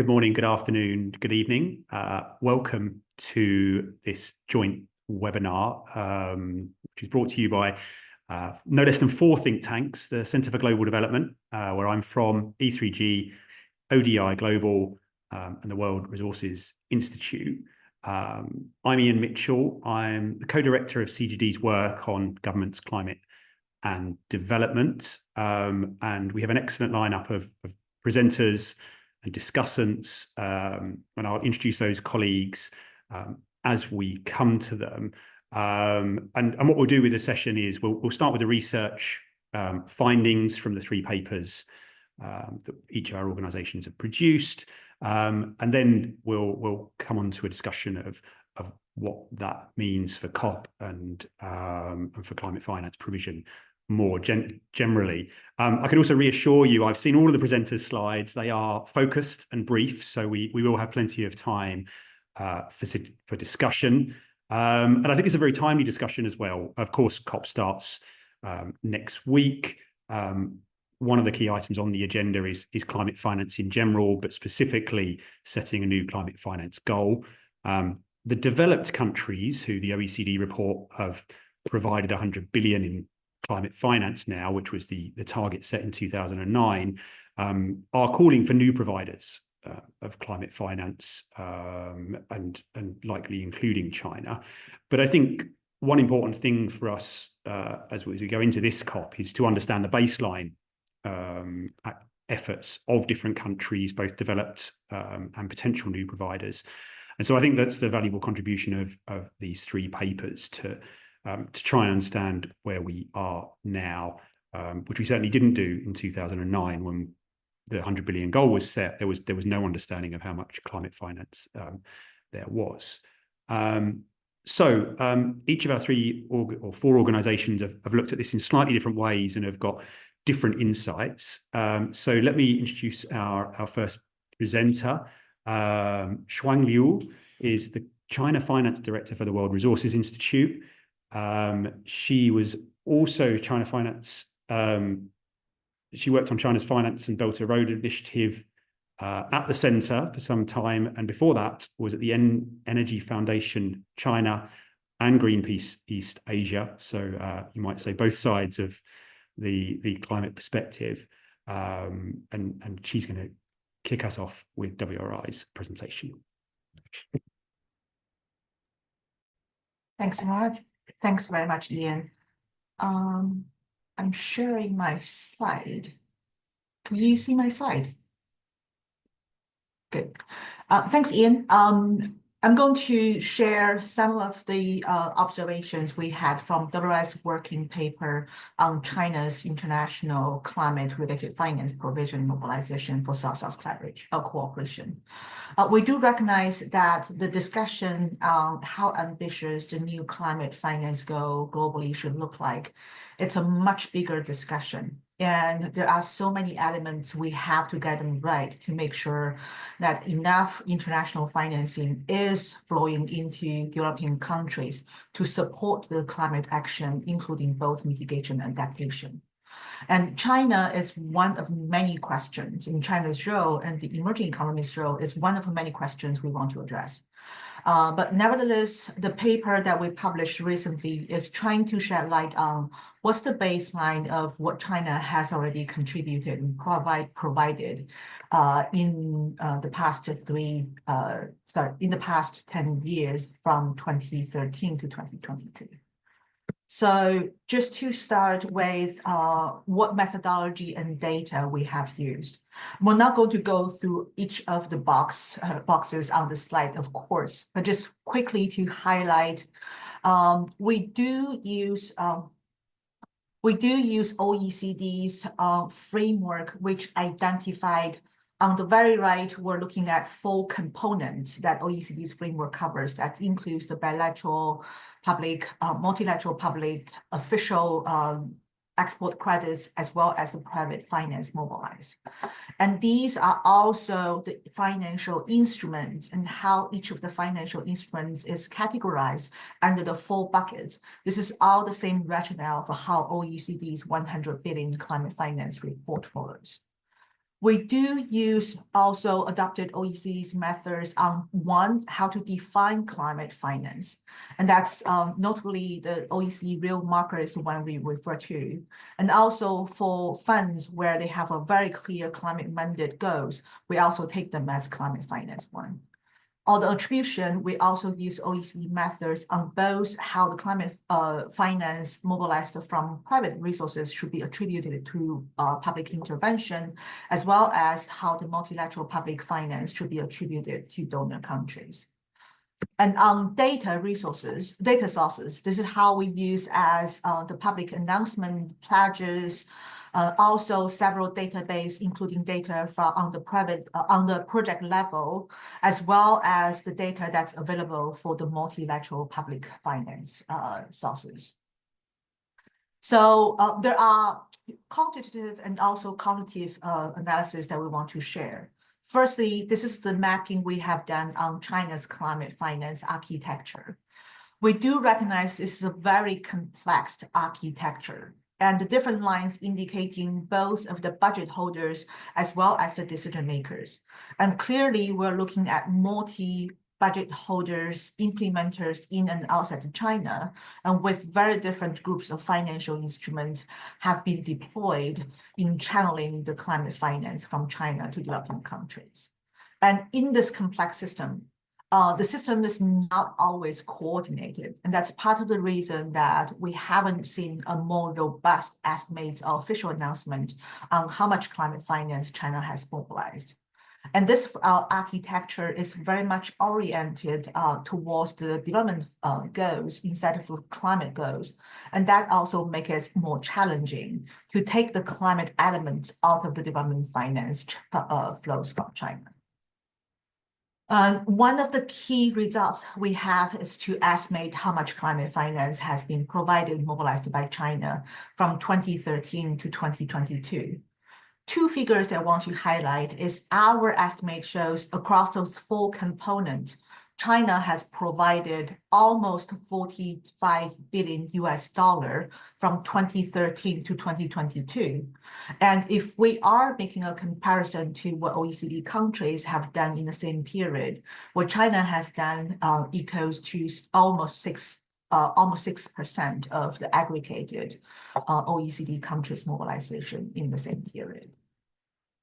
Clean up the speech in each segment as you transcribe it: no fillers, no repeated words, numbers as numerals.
Good morning, good afternoon, good evening. Welcome to this joint webinar, which is brought to you by no less than 4 think tanks, the Centre for Global Development, where I'm from, E3G, ODI Global, and the World Resources Institute. I'm Ian Mitchell. I'm the co-director of CGD's work on government's climate and development. And we have an excellent lineup of presenters and discussants, and I'll introduce those colleagues as we come to them. And what we'll do with the session is we'll start with the research findings from the 3 papers that each of our organisations have produced, and then we'll come on to a discussion of what that means for COP and for climate finance provision more generally. I can also reassure you, I've seen all of the presenters' slides. They are focused and brief, so we will have plenty of time for discussion. And I think it's a very timely discussion as well. Of course, COP starts next week. One of the key items on the agenda is climate finance in general, but specifically setting a new climate finance goal. The developed countries, who the OECD report have provided 100 billion in climate finance now, which was the target set in 2009, are calling for new providers of climate finance, and likely including China. But I think one important thing for us as we go into this COP is to understand the baseline efforts of different countries, both developed and potential new providers. And so I think that's the valuable contribution of these 3 papers to try and understand where we are now, which we certainly didn't do in 2009 when the 100 billion goal was set. There was no understanding of how much climate finance there was. So each of our 3 or 4 organisations have looked at this in slightly different ways and have got different insights. So let me introduce our first presenter. Shuang Liu is the China Finance Director for the World Resources Institute. She was also China Finance. She worked on China's Finance and Belt and Road Initiative at the centre for some time, and before that was at the Energy Foundation China and Greenpeace East Asia. So you might say both sides of the climate perspective. And she's going to kick us off with WRI's presentation. Thanks so much. Thanks very much, Ian. I'm sharing my slide. Can you see my slide? Good. Thanks, Ian. I'm going to share some of the observations we had from WRI's working paper on China's international climate-related finance provision mobilization for South-South cooperation. We do recognize that the discussion on how ambitious the new climate finance goal globally should look like, it's a much bigger discussion. And there are so many elements we have to get them right to make sure that enough international financing is flowing into developing countries to support the climate action, including both mitigation and adaptation. And China is one of many questions in China's role, and the emerging economies' role is one of many questions we want to address. But nevertheless, the paper that we published recently is trying to shed light on what's the baseline of what China has already contributed and provided in the past 10 years from 2013 to 2022. So just to start with what methodology and data we have used. We're not going to go through each of the boxes on the slide, of course, but just quickly to highlight, we do use OECD's framework, which identified on the very right, we're looking at 4 components that OECD's framework covers. That includes the bilateral public, multilateral public, official export credits, as well as the private finance mobilized. And these are also the financial instruments and how each of the financial instruments is categorized under the 4 buckets. This is all the same rationale for how OECD's 100 billion climate finance report follows. We do use also adopted OECD's methods on one, how to define climate finance. And that's notably the OECD real marker is the one we refer to. And also for funds where they have a very clear climate mandate goals, we also take them as climate finance one. On the attribution, we also use OECD methods on both how the climate finance mobilized from private resources should be attributed to public intervention, as well as how the multilateral public finance should be attributed to donor countries. And on data sources, this is how we use as the public announcement, pledges, also several databases, including data from on the project level, as well as the data that's available for the multilateral public finance sources. So there are quantitative and also qualitative analysis that we want to share. Firstly, this is the mapping we have done on China's climate finance architecture. We do recognize this is a very complex architecture, and the different lines indicating both of the budget holders as well as the decision makers. And clearly, we're looking at multi-budget holders, implementers in and outside of China, and with very different groups of financial instruments have been deployed in channeling the climate finance from China to developing countries. And in this complex system, the system is not always coordinated. And that's part of the reason that we haven't seen a more robust estimate or official announcement on how much climate finance China has mobilized. And this architecture is very much oriented towards the development goals instead of climate goals. And that also makes it more challenging to take the climate elements out of the development finance flows from China. One of the key results we have is to estimate how much climate finance has been provided, mobilized by China from 2013 to 2022. Two figures I want to highlight is our estimate shows across those four components, China has provided almost $45 billion from 2013 to 2022. And if we are making a comparison to what OECD countries have done in the same period, what China has done equals to almost 6% of the aggregated OECD countries' mobilization in the same period.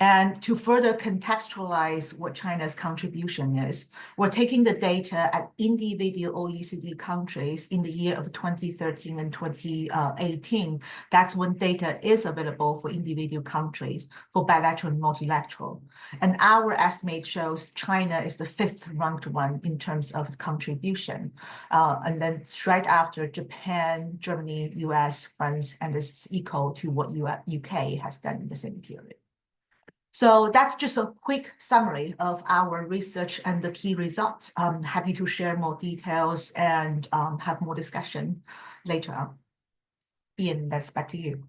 And to further contextualize what China's contribution is, we're taking the data at individual OECD countries in the year of 2013 and 2018. That's when data is available for individual countries for bilateral and multilateral. And our estimate shows China is the fifth ranked one in terms of contribution. And then straight after Japan, Germany, US, France, and it's equal to what UK has done in the same period. So that's just a quick summary of our research and the key results. I'm happy to share more details and have more discussion later on. Ian, that's back to you.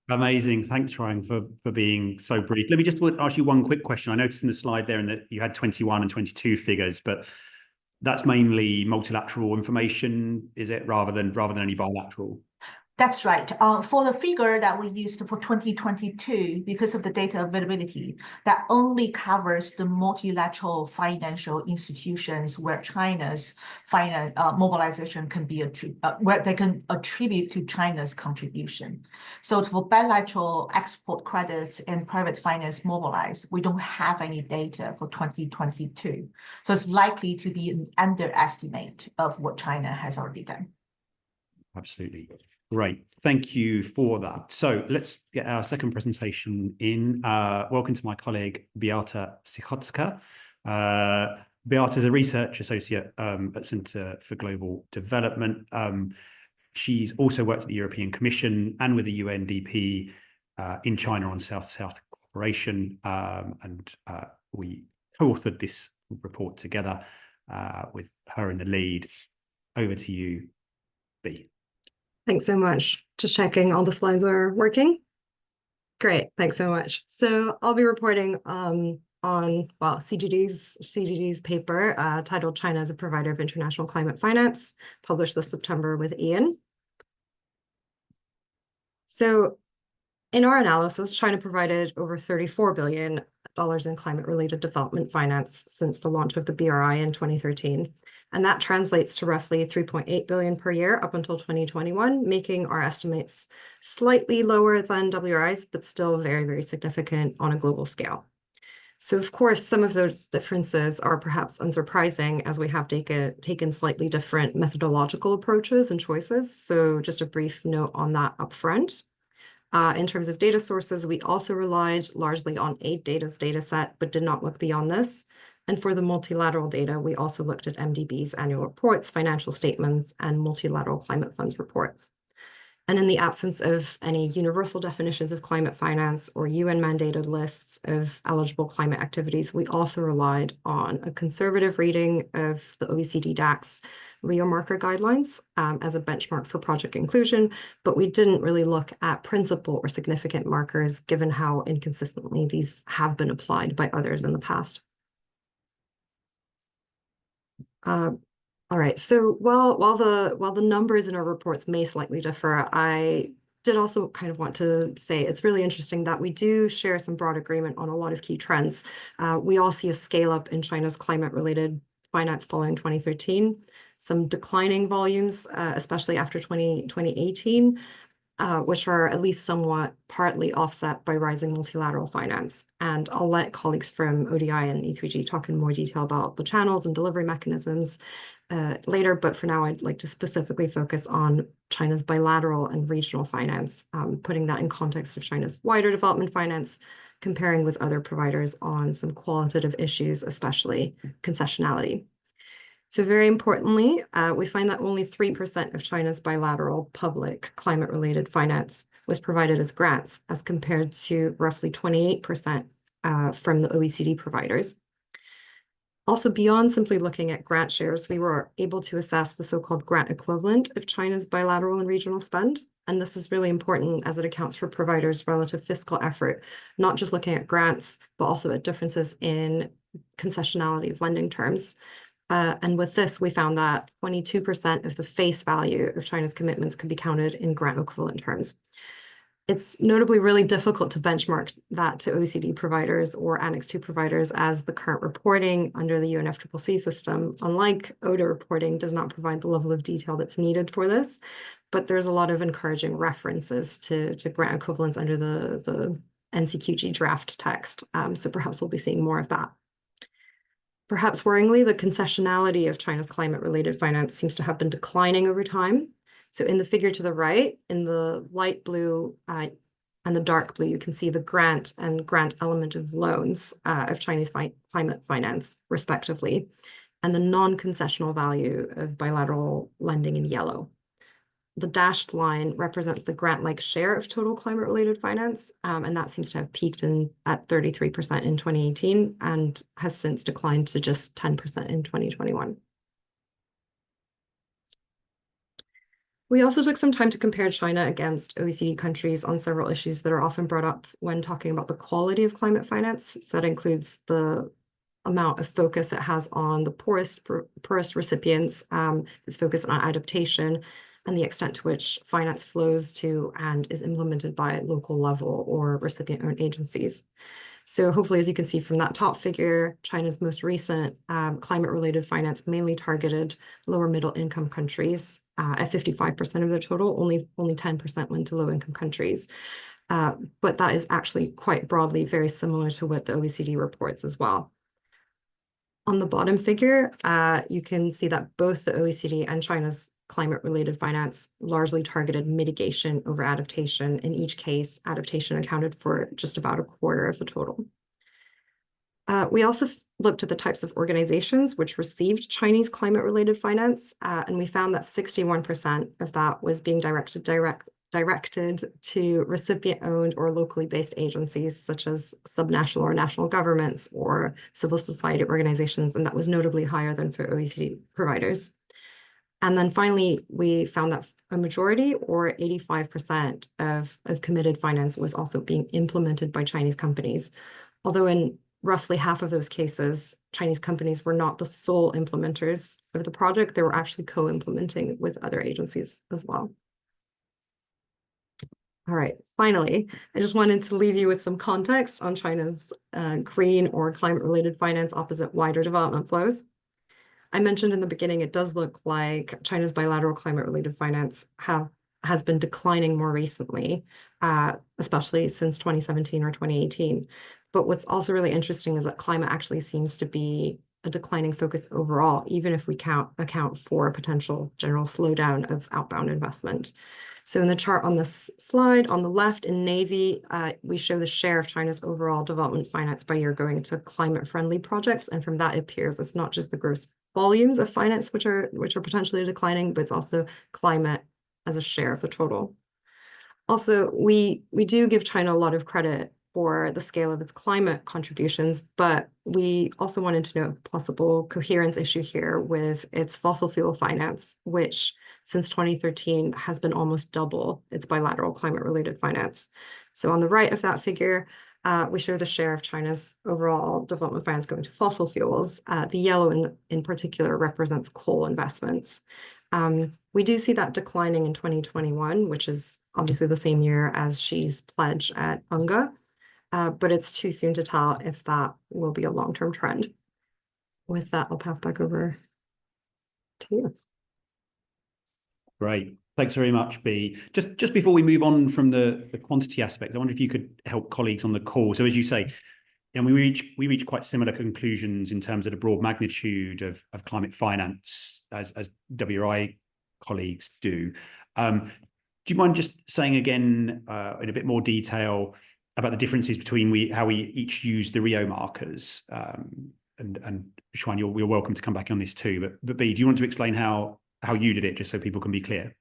Amazing. Thanks, Ryan, for being so brief. Let me just ask you one quick question. I noticed in the slide there that you had 21 and 22 figures, but that's mainly multilateral information, is it, rather than any bilateral? That's right. For the figure that we used for 2022, because of the data availability, that only covers the multilateral financial institutions where China's mobilization can be where they can attribute to China's contribution. So for bilateral export credits and private finance mobilized, we don't have any data for 2022. So it's likely to be an underestimate of what China has already done. Absolutely. Great. Thank you for that. So let's get our second presentation in. Welcome to my colleague, Beata Cichocka. Beata is a research associate at Centre for Global Development. She's also worked at the European Commission and with the UNDP in China on South-South cooperation. And we co-authored this report together with her in the lead. Over to you, Bea. Thanks so much. Just checking all the slides are working. Great, thanks so much. So I'll be reporting on CGD's paper titled China as a Provider of International Climate Finance, published this September with Ian. So In our analysis, China provided over $34 billion in climate-related development finance since the launch of the BRI in 2013. And that translates to roughly 3.8 billion per year up until 2021, making our estimates slightly lower than WRI's, but still very, very significant on a global scale. So of course, some of those differences are perhaps unsurprising as we have taken slightly different methodological approaches and choices. So just a brief note on that upfront. In terms of data sources, we also relied largely on AidData's data set, but did not look beyond this. And for the multilateral data, we also looked at MDB's annual reports, financial statements, and multilateral climate funds reports. And in the absence of any universal definitions of climate finance or UN-mandated lists of eligible climate activities, we also relied on a conservative reading of the OECD DAC's Rio marker guidelines as a benchmark for project inclusion, but we didn't really look at principal or significant markers given how inconsistently these have been applied by others in the past. All right, so while the numbers in our reports may slightly differ, I did also kind of want to say it's really interesting that we do share some broad agreement on a lot of key trends. We all see a scale up in China's climate-related finance following 2013, some declining volumes, especially after 2018, which are at least somewhat partly offset by rising multilateral finance. And I'll let colleagues from ODI and E3G talk in more detail about the channels and delivery mechanisms later, but for now, I'd like to specifically focus on China's bilateral and regional finance, putting that in context of China's wider development finance, comparing with other providers on some qualitative issues, especially concessionality. So very importantly, we find that only 3% of China's bilateral public climate-related finance was provided as grants, as compared to roughly 28% from the OECD providers. Also, beyond simply looking at grant shares, we were able to assess the so-called grant equivalent of China's bilateral and regional spend. And this is really important as it accounts for providers' relative fiscal effort, not just looking at grants, but also at differences in concessionality of lending terms. And with this, we found that 22% of the face value of China's commitments could be counted in grant equivalent terms. It's notably really difficult to benchmark that to OECD providers or Annex II providers, as the current reporting under the UNFCCC system, unlike ODA reporting, does not provide the level of detail that's needed for this. But there's a lot of encouraging references to grant equivalents under the NCQG draft text. So perhaps we'll be seeing more of that. Perhaps worryingly, the concessionality of China's climate-related finance seems to have been declining over time. So in the figure to the right, in the light blue and the dark blue, you can see the grant and grant element of loans of Chinese climate finance, respectively, and the non-concessional value of bilateral lending in yellow. The dashed line represents the grant-like share of total climate-related finance, and that seems to have peaked at 33% in 2018 and has since declined to just 10% in 2021. We also took some time to compare China against OECD countries on several issues that are often brought up when talking about the quality of climate finance. So that includes the amount of focus it has on the poorest recipients, its focus on adaptation, and the extent to which finance flows to and is implemented by local level or recipient-owned agencies. So hopefully, as you can see from that top figure, China's most recent climate-related finance mainly targeted lower middle-income countries at 55% of their total. Only 10% went to low-income countries. But that is actually quite broadly very similar to what the OECD reports as well. On the bottom figure, you can see that both the OECD and China's climate-related finance largely targeted mitigation over adaptation. In each case, adaptation accounted for just about a quarter of the total. We also looked at the types of organizations which received Chinese climate-related finance, and we found that 61% of that was being directed to recipient-owned or locally based agencies, such as subnational or national governments or civil society organizations, and that was notably higher than for OECD providers. And then finally, we found that a majority, or 85% of committed finance, was also being implemented by Chinese companies. Although in roughly half of those cases, Chinese companies were not the sole implementers of the project, they were actually co-implementing with other agencies as well. All right, finally, I just wanted to leave you with some context on China's green or climate-related finance opposite wider development flows. I mentioned in the beginning, it does look like China's bilateral climate-related finance has been declining more recently, especially since 2017 or 2018. But what's also really interesting is that climate actually seems to be a declining focus overall, even if we account for a potential general slowdown of outbound investment. So in the chart on this slide, on the left in navy, we show the share of China's overall development finance by year going to climate-friendly projects. And from that, it appears it's not just the gross volumes of finance which are potentially declining, but it's also climate as a share of the total. Also, we do give China a lot of credit for the scale of its climate contributions, but we also wanted to note a possible coherence issue here with its fossil fuel finance, which since 2013 has been almost double its bilateral climate-related finance. So on the right of that figure, we show the share of China's overall development finance going to fossil fuels. The yellow in particular represents coal investments. We do see that declining in 2021, which is obviously the same year as Xi's pledge at UNGA. But it's too soon to tell if that will be a long-term trend. With that, I'll pass back over to you. Great. Thanks very much, Bea. Just before we move on from the quantity aspect, I wonder if you could help colleagues on the call. So as you say, and we reach quite similar conclusions in terms of the broad magnitude of climate finance as WRI colleagues do. Do you mind just saying again in a bit more detail about the differences between how we each use the Rio markers? And Xuan, you're welcome to come back on this too. But Bea, do you want to explain how you did it, just so people can be clear?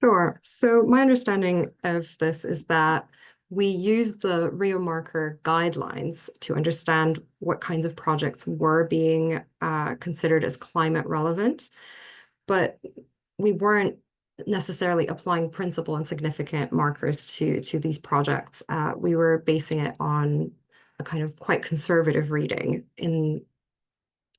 Sure. So my understanding of this is that we use the Rio marker guidelines to understand what kinds of projects were being considered as climate relevant, but we weren't necessarily applying principal and significant markers to these projects. We were basing it on a kind of quite conservative reading. In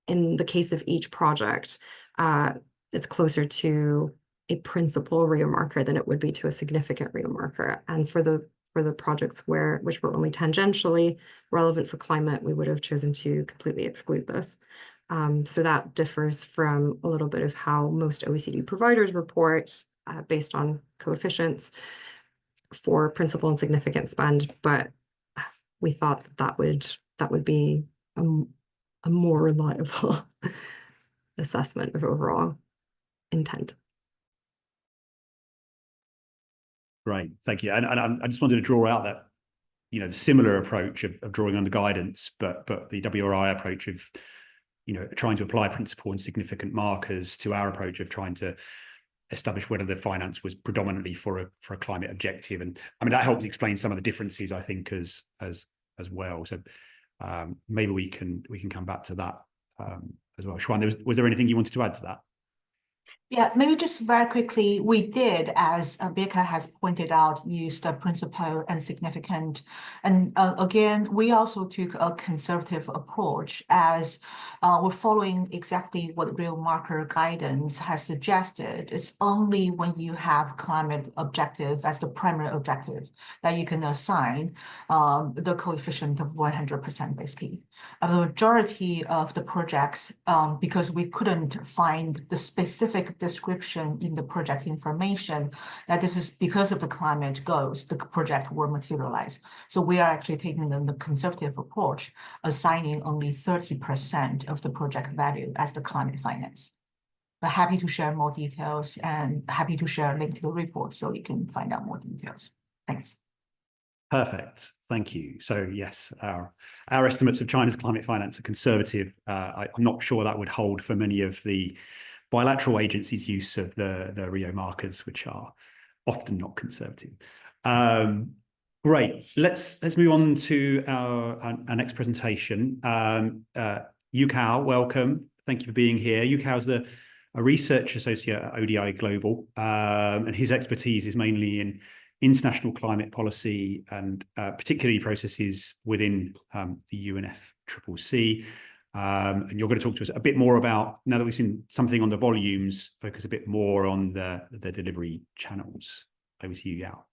the case of each project, it's closer to a principal Rio marker than it would be to a significant Rio marker. And for the projects which were only tangentially relevant for climate, we would have chosen to completely exclude this. So that differs from a little bit of how most OECD providers report based on coefficients for principal and significant spend, but we thought that would be a more reliable assessment of overall intent. Right, thank you. And I just wanted to draw out that, the similar approach of drawing under guidance, but the WRI approach of, trying to apply principal and significant markers to our approach of trying to establish whether the finance was predominantly for a climate objective. And I mean, that helps explain some of the differences, I think, as well. So maybe we can come back to that as well. Xuan, was there anything you wanted to add to that? Yeah, maybe just very quickly, we did, as Becca has pointed out, use the principal and significant. And again, we also took a conservative approach as we're following exactly what Rio marker guidance has suggested. It's only when you have climate objective as the primary objective that you can assign the coefficient of 100% basically. The majority of the projects, because we couldn't find the specific description in the project information that this is because of the climate goals, the project will materialize. So we are actually taking the conservative approach, assigning only 30% of the project value as the climate finance. But happy to share more details and happy to share a link to the report so you can find out more details. Thanks. Perfect. Thank you. So yes, our estimates of China's climate finance are conservative. I'm not sure that would hold for many of the bilateral agencies' use of the Rio markers, which are often not conservative. Great. Let's move on to our next presentation. Yuqiao, welcome. Thank you for being here. Yuqiao is a research associate at ODI Global, and his expertise is mainly in international climate policy and particularly processes within the UNFCCC. And you're going to talk to us a bit more about, now that we've seen something on the volumes, focus a bit more on the delivery channels. Over to you, Yao.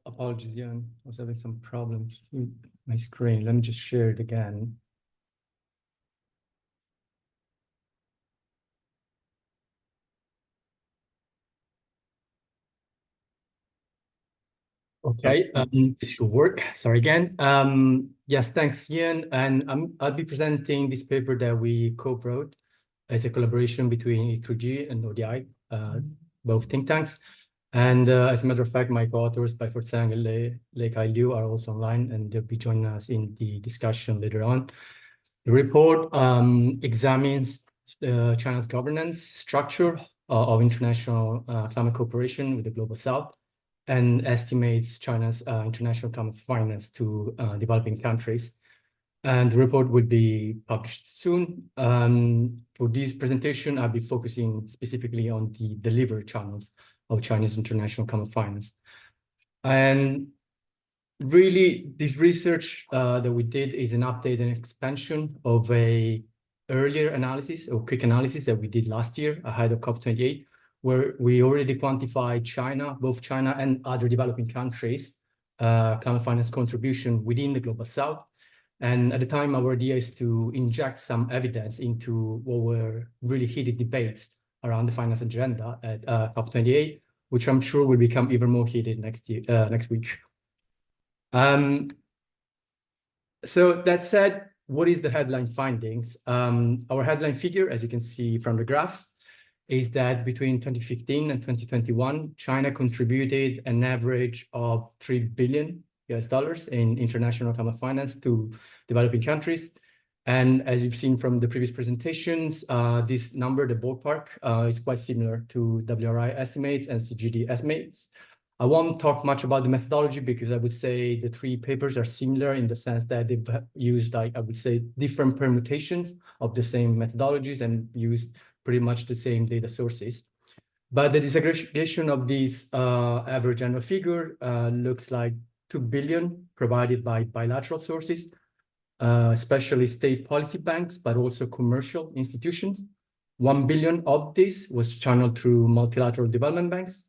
Apologies, Jan. I was having some problems with my screen. Let me just share it again. Okay, this should work. Sorry again. Yes, thanks, Ian. And I'll be presenting this paper that we co-wrote as a collaboration between E3G and ODI, both think tanks. And as a matter of fact, my co-authors, Baifeng Zhang and Leikai Liu, are also online, and they'll be joining us in the discussion later on. The report examines China's governance structure of international climate cooperation with the Global South, and estimates China's international climate finance to developing countries. And the report will be published soon. For this presentation, I'll be focusing specifically on the delivery channels of Chinese international climate finance. And really, this research that we did is an update and expansion of a earlier analysis or quick analysis that we did last year ahead of COP28, where we already quantified China, both China and other developing countries, climate finance contribution within the Global South. And at the time, our idea is to inject some evidence into what were really heated debates around the finance agenda at COP28, which I'm sure will become even more heated next week. So that said, what is the headline findings? Our headline figure, as you can see from the graph, is that between 2015 and 2021, China contributed an average of $3 billion in international climate finance to developing countries. And as you've seen from the previous presentations, this number, the ballpark, is quite similar to WRI estimates and CGD estimates. I won't talk much about the methodology because I would say the three papers are similar in the sense that they've used, like, I would say, different permutations of the same methodologies and used pretty much the same data sources. But the disaggregation of this average annual figure looks like 2 billion provided by bilateral sources, especially state policy banks, but also commercial institutions. 1 billion of this was channeled through multilateral development banks.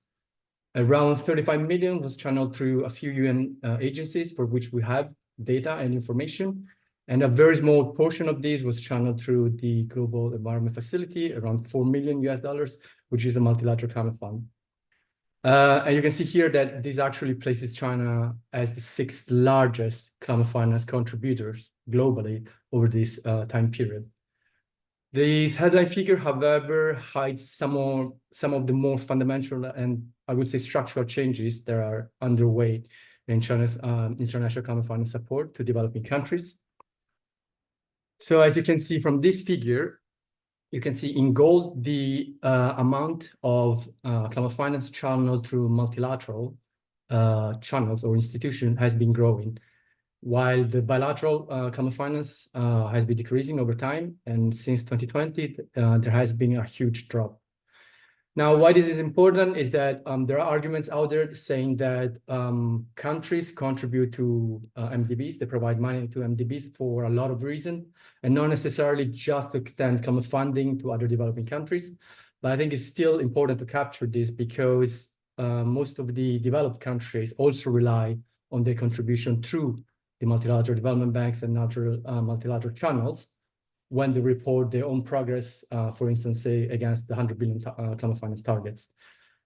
Around 35 million was channeled through a few UN agencies for which we have data and information. And a very small portion of this was channeled through the Global Environment Facility, around $4 million, which is a multilateral climate fund. And you can see here that this actually places China as the 6th largest climate finance contributors globally over this time period. This headline figure, however, hides some of the more fundamental and I would say structural changes that are underway in China's international climate finance support to developing countries. So as you can see from this figure, you can see in gold the amount of climate finance channeled through multilateral channels or institutions has been growing, while the bilateral climate finance has been decreasing over time. And since 2020, there has been a huge drop. Now, why this is important is that there are arguments out there saying that countries contribute to MDBs. They provide money to MDBs for a lot of reasons, and not necessarily just to extend climate funding to other developing countries. But I think it's still important to capture this because most of the developed countries also rely on their contribution through the multilateral development banks and other multilateral channels when they report their own progress, for instance, say against the 100 billion climate finance targets.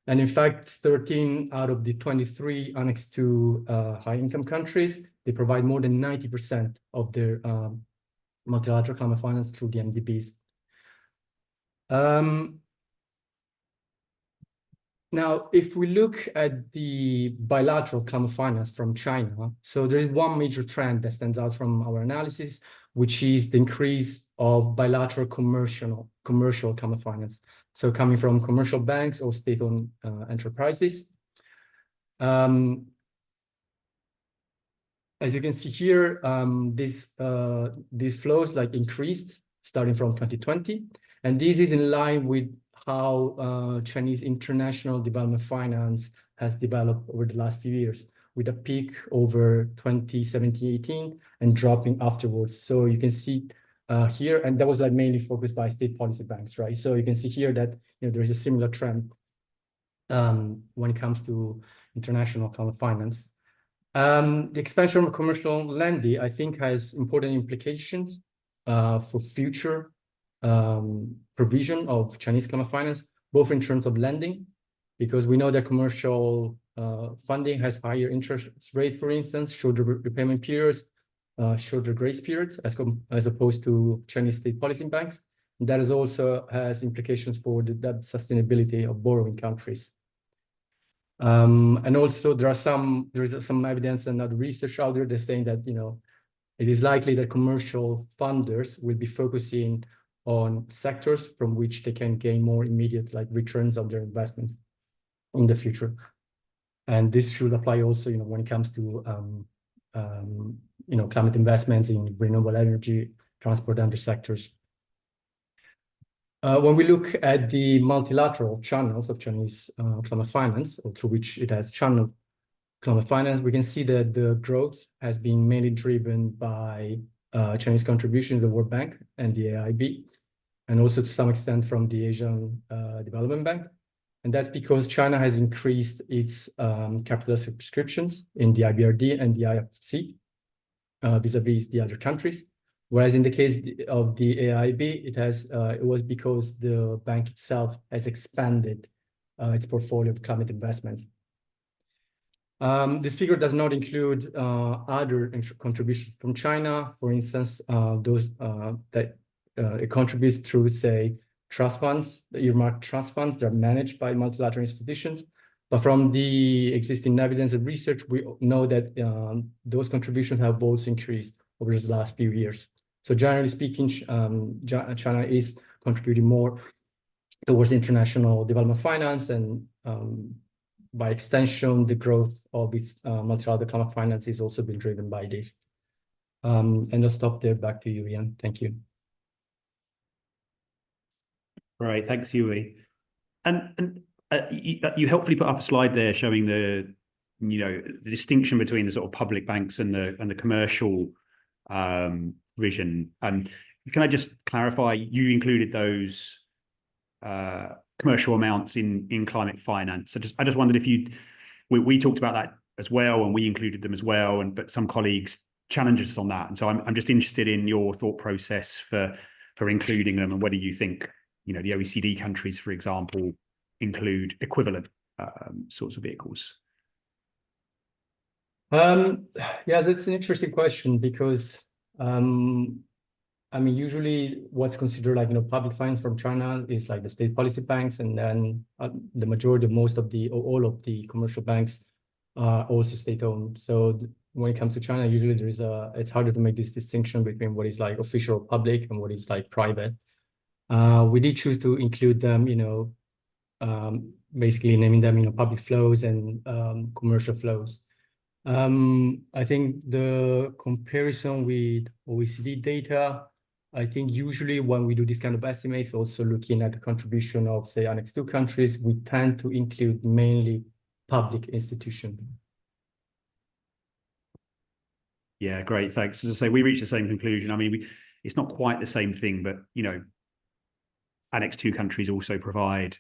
And in fact, 13 out of the 23 Annex II high-income countries, they provide more than 90% of their multilateral climate finance through the MDBs. Now, if we look at the bilateral climate finance from China, so there is one major trend that stands out from our analysis, which is the increase of bilateral commercial climate finance. So coming from commercial banks or state-owned enterprises. As you can see here, these flows like increased starting from 2020. And this is in line with how Chinese international development finance has developed over the last few years, with a peak over 2017-18 and dropping afterwards. So you can see here, and that was like mainly focused by state policy banks, right? So you can see here that there is a similar trend when it comes to international climate finance. The expansion of commercial lending, I think, has important implications for future provision of Chinese climate finance, both in terms of lending, because we know that commercial funding has higher interest rate, for instance, shorter repayment periods, shorter grace periods, as opposed to Chinese state policy banks. And that also has implications for the debt sustainability of borrowing countries. And also there is some evidence and other research out there that's saying that, it is likely that commercial funders will be focusing on sectors from which they can gain more immediate returns of their investments in the future. And this should apply also, when it comes to climate investments in renewable energy, transport, and other sectors. When we look at the multilateral channels of Chinese climate finance, or through which it has channeled climate finance, we can see that the growth has been mainly driven by Chinese contributions to the World Bank and the AIB, and also to some extent from the Asian Development Bank. And that's because China has increased its capital subscriptions in the IBRD and the IFC vis-a-vis the other countries. Whereas in the case of the AIB, it was because the bank itself has expanded its portfolio of climate investments. This figure does not include other contributions from China, for instance, those that it contributes through, say, trust funds, the earmarked trust funds that are managed by multilateral institutions. But from the existing evidence and research, we know that those contributions have also increased over the last few years. So generally speaking, China is contributing more towards international development finance, and by extension, the growth of its multilateral climate finance is also been driven by this. And I'll stop there. Back to you, Ian. Thank you. Right, thanks, Yui. And you helpfully put up a slide there showing the distinction between the sort of public banks and the commercial vision. And can I just clarify, you included those commercial amounts in climate finance? I just wondered if we talked about that as well, and we included them as well, but some colleagues challenged us on that. And so I'm just interested in your thought process for including them, and whether you think the OECD countries, for example, include equivalent sorts of vehicles. Yeah, that's an interesting question, because usually what's considered public finance from China is the state policy banks, and then the majority, all of the commercial banks are also state-owned. So when it comes to China, usually it's harder to make this distinction between what is official public and what is private. We did choose to include them, basically naming them, public flows and commercial flows. I think the comparison with OECD data, I think usually when we do this kind of estimates, also looking at the contribution of, say, Annex II countries, we tend to include mainly public institutions. Yeah, great, thanks. As I say, we reached the same conclusion. It's not quite the same thing, but Annex II countries also provide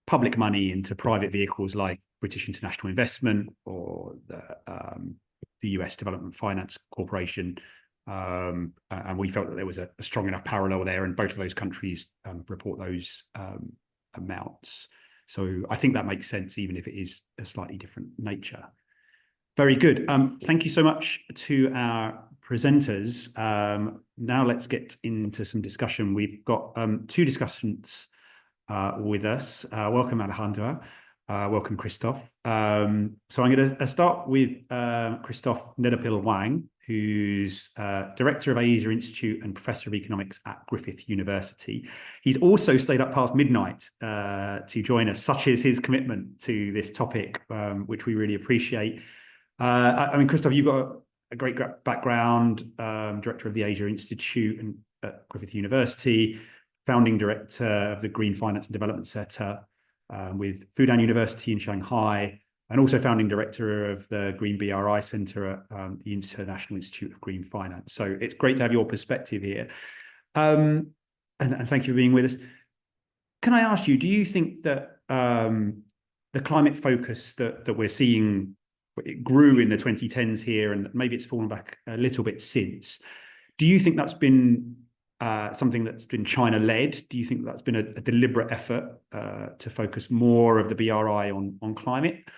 public money into private vehicles like British International Investment or the US Development Finance Corporation. And we felt that there was a strong enough parallel there, and both of those countries report those amounts. So I think that makes sense, even if it is a slightly different nature. Very good. Thank you so much to our presenters. Now let's get into some discussion. We've got two discussants with us. Welcome, Alejandra. Welcome, Christophe. So I'm going to start with Christophe Nedapil Wang, who's Director of Asia Institute and Professor of Economics at Griffith University. He's also stayed up past midnight to join us. Such is his commitment to this topic, which we really appreciate. Christophe, you've got a great background, Director of the Asia Institute at Griffith University, founding Director of the Green Finance and Development Center with Fudan University in Shanghai, and also founding Director of the Green BRI Center at the International Institute of Green Finance. So it's great to have your perspective here. And thank you for being with us. Can I ask you, do you think that the climate focus that we're seeing, it grew in the 2010s here, and maybe it's fallen back a little bit since. Do you think that's been something that's been China-led? Do you think that's been a deliberate effort to focus more of the BRI on climate?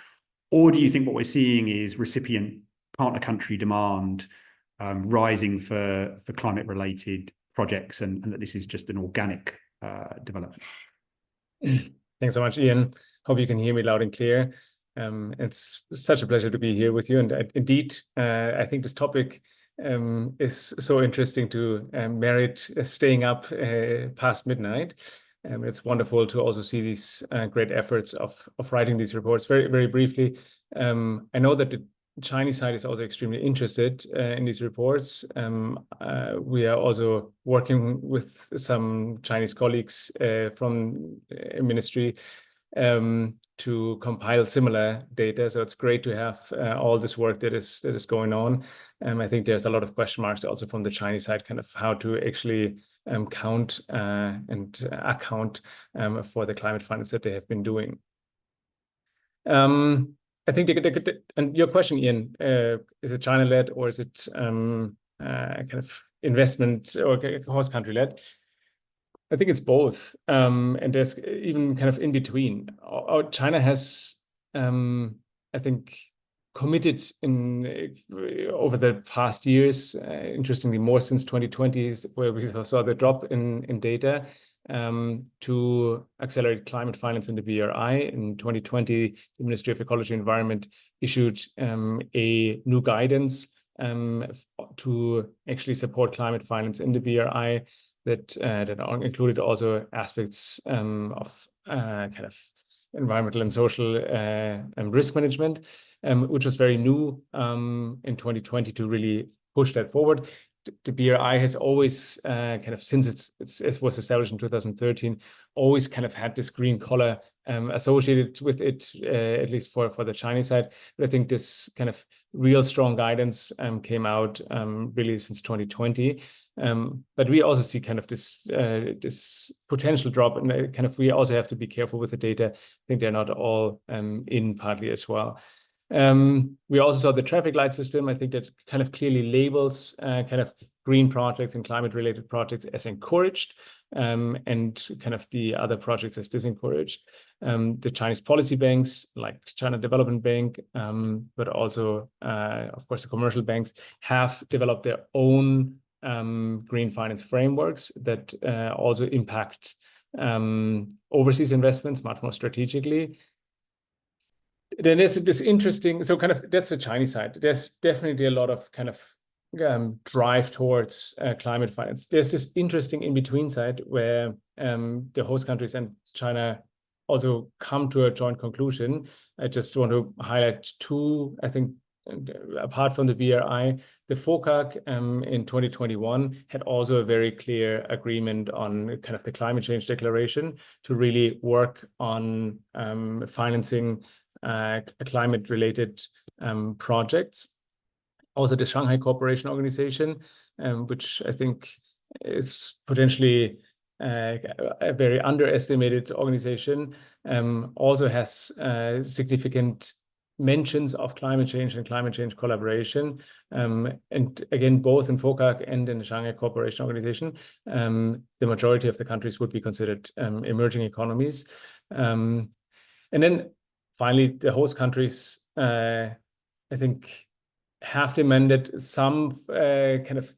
Or do you think what we're seeing is recipient partner country demand rising for climate-related projects, and that this is just an organic development? Thanks so much, Ian. Hope you can hear me loud and clear. It's such a pleasure to be here with you. And indeed, I think this topic is so interesting to merit staying up past midnight. It's wonderful to also see these great efforts of writing these reports. Very, very briefly, I know that the Chinese side is also extremely interested in these reports. We are also working with some Chinese colleagues from ministry to compile similar data. So it's great to have all this work that is going on. I think there's a lot of question marks also from the Chinese side, kind of how to actually count and account for the climate finance that they have been doing. I think and your question, Ian, is it China-led or is it kind of investment or host country-led? I think it's both, and there's even kind of in between. China has, I think, committed over the past years, interestingly more since 2020, where we saw the drop in data, to accelerate climate finance in the BRI. In 2020, the Ministry of Ecology and Environment issued a new guidance to actually support climate finance in the BRI that included also aspects of kind of environmental and social and risk management, which was very new in 2020 to really push that forward. The BRI has always kind of, since it was established in 2013, always kind of had this green collar associated with it, at least for the Chinese side. But I think this kind of real strong guidance came out really since 2020. But we also see kind of this potential drop, and kind of we also have to be careful with the data. I think they're not all in partly as well. We also saw the traffic light system. I think that kind of clearly labels kind of green projects and climate related projects as encouraged, and kind of the other projects as disencouraged. The Chinese policy banks like China Development Bank, but also of course the commercial banks have developed their own green finance frameworks that also impact overseas investments much more strategically. Then there's this interesting, so kind of that's the Chinese side. There's definitely a lot of kind of drive towards climate finance. There's this interesting in-between side where the host countries and China also come to a joint conclusion. I just want to highlight two, I think, apart from the BRI, the FOCAC in 2021 had also a very clear agreement on kind of the climate change declaration to really work on financing climate-related projects. Also, the Shanghai Cooperation Organization, which I think is potentially a very underestimated organization, also has significant mentions of climate change and climate change collaboration. And again, both in FOCAC and in the Shanghai Cooperation Organization, the majority of the countries would be considered emerging economies. And then finally, the host countries, I think, have demanded some kind of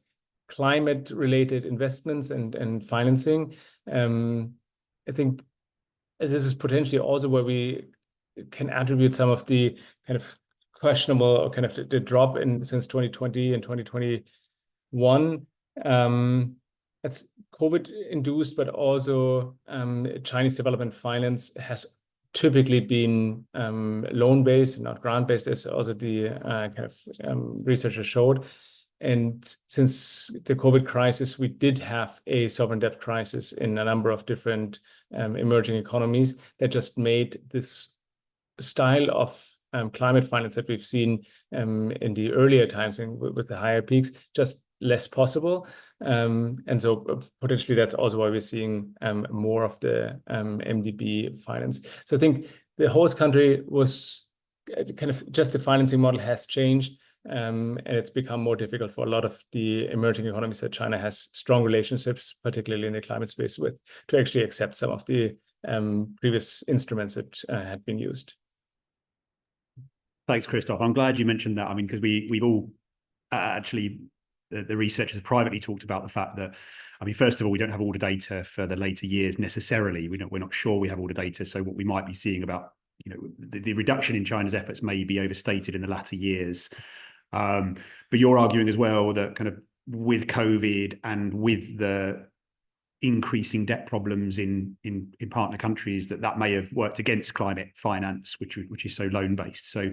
climate-related investments and financing. I think this is potentially also where we can attribute some of the kind of questionable or kind of the drop in since 2020 and 2021. It's COVID-induced, but also Chinese development finance has typically been loan-based, not grant-based, as also the kind of researchers showed. And since the COVID crisis, we did have a sovereign debt crisis in a number of different emerging economies that just made this style of climate finance that we've seen in the earlier times and with the higher peaks just less possible. And so potentially that's also why we're seeing more of the MDB finance. So I think the host country was kind of just the financing model has changed. And it's become more difficult for a lot of the emerging economies that China has strong relationships, particularly in the climate space, with to actually accept some of the previous instruments that had been used. Thanks, Christoph. I'm glad you mentioned that. I mean, because we've all actually, the researchers have privately talked about the fact that, I mean, first of all, we don't have all the data for the later years necessarily. We're not sure we have all the data. So what we might be seeing about, you know, the reduction in China's efforts may be overstated in the latter years. But you're arguing as well that kind of with COVID and with the increasing debt problems in partner countries, that may have worked against climate finance, which is so loan based. So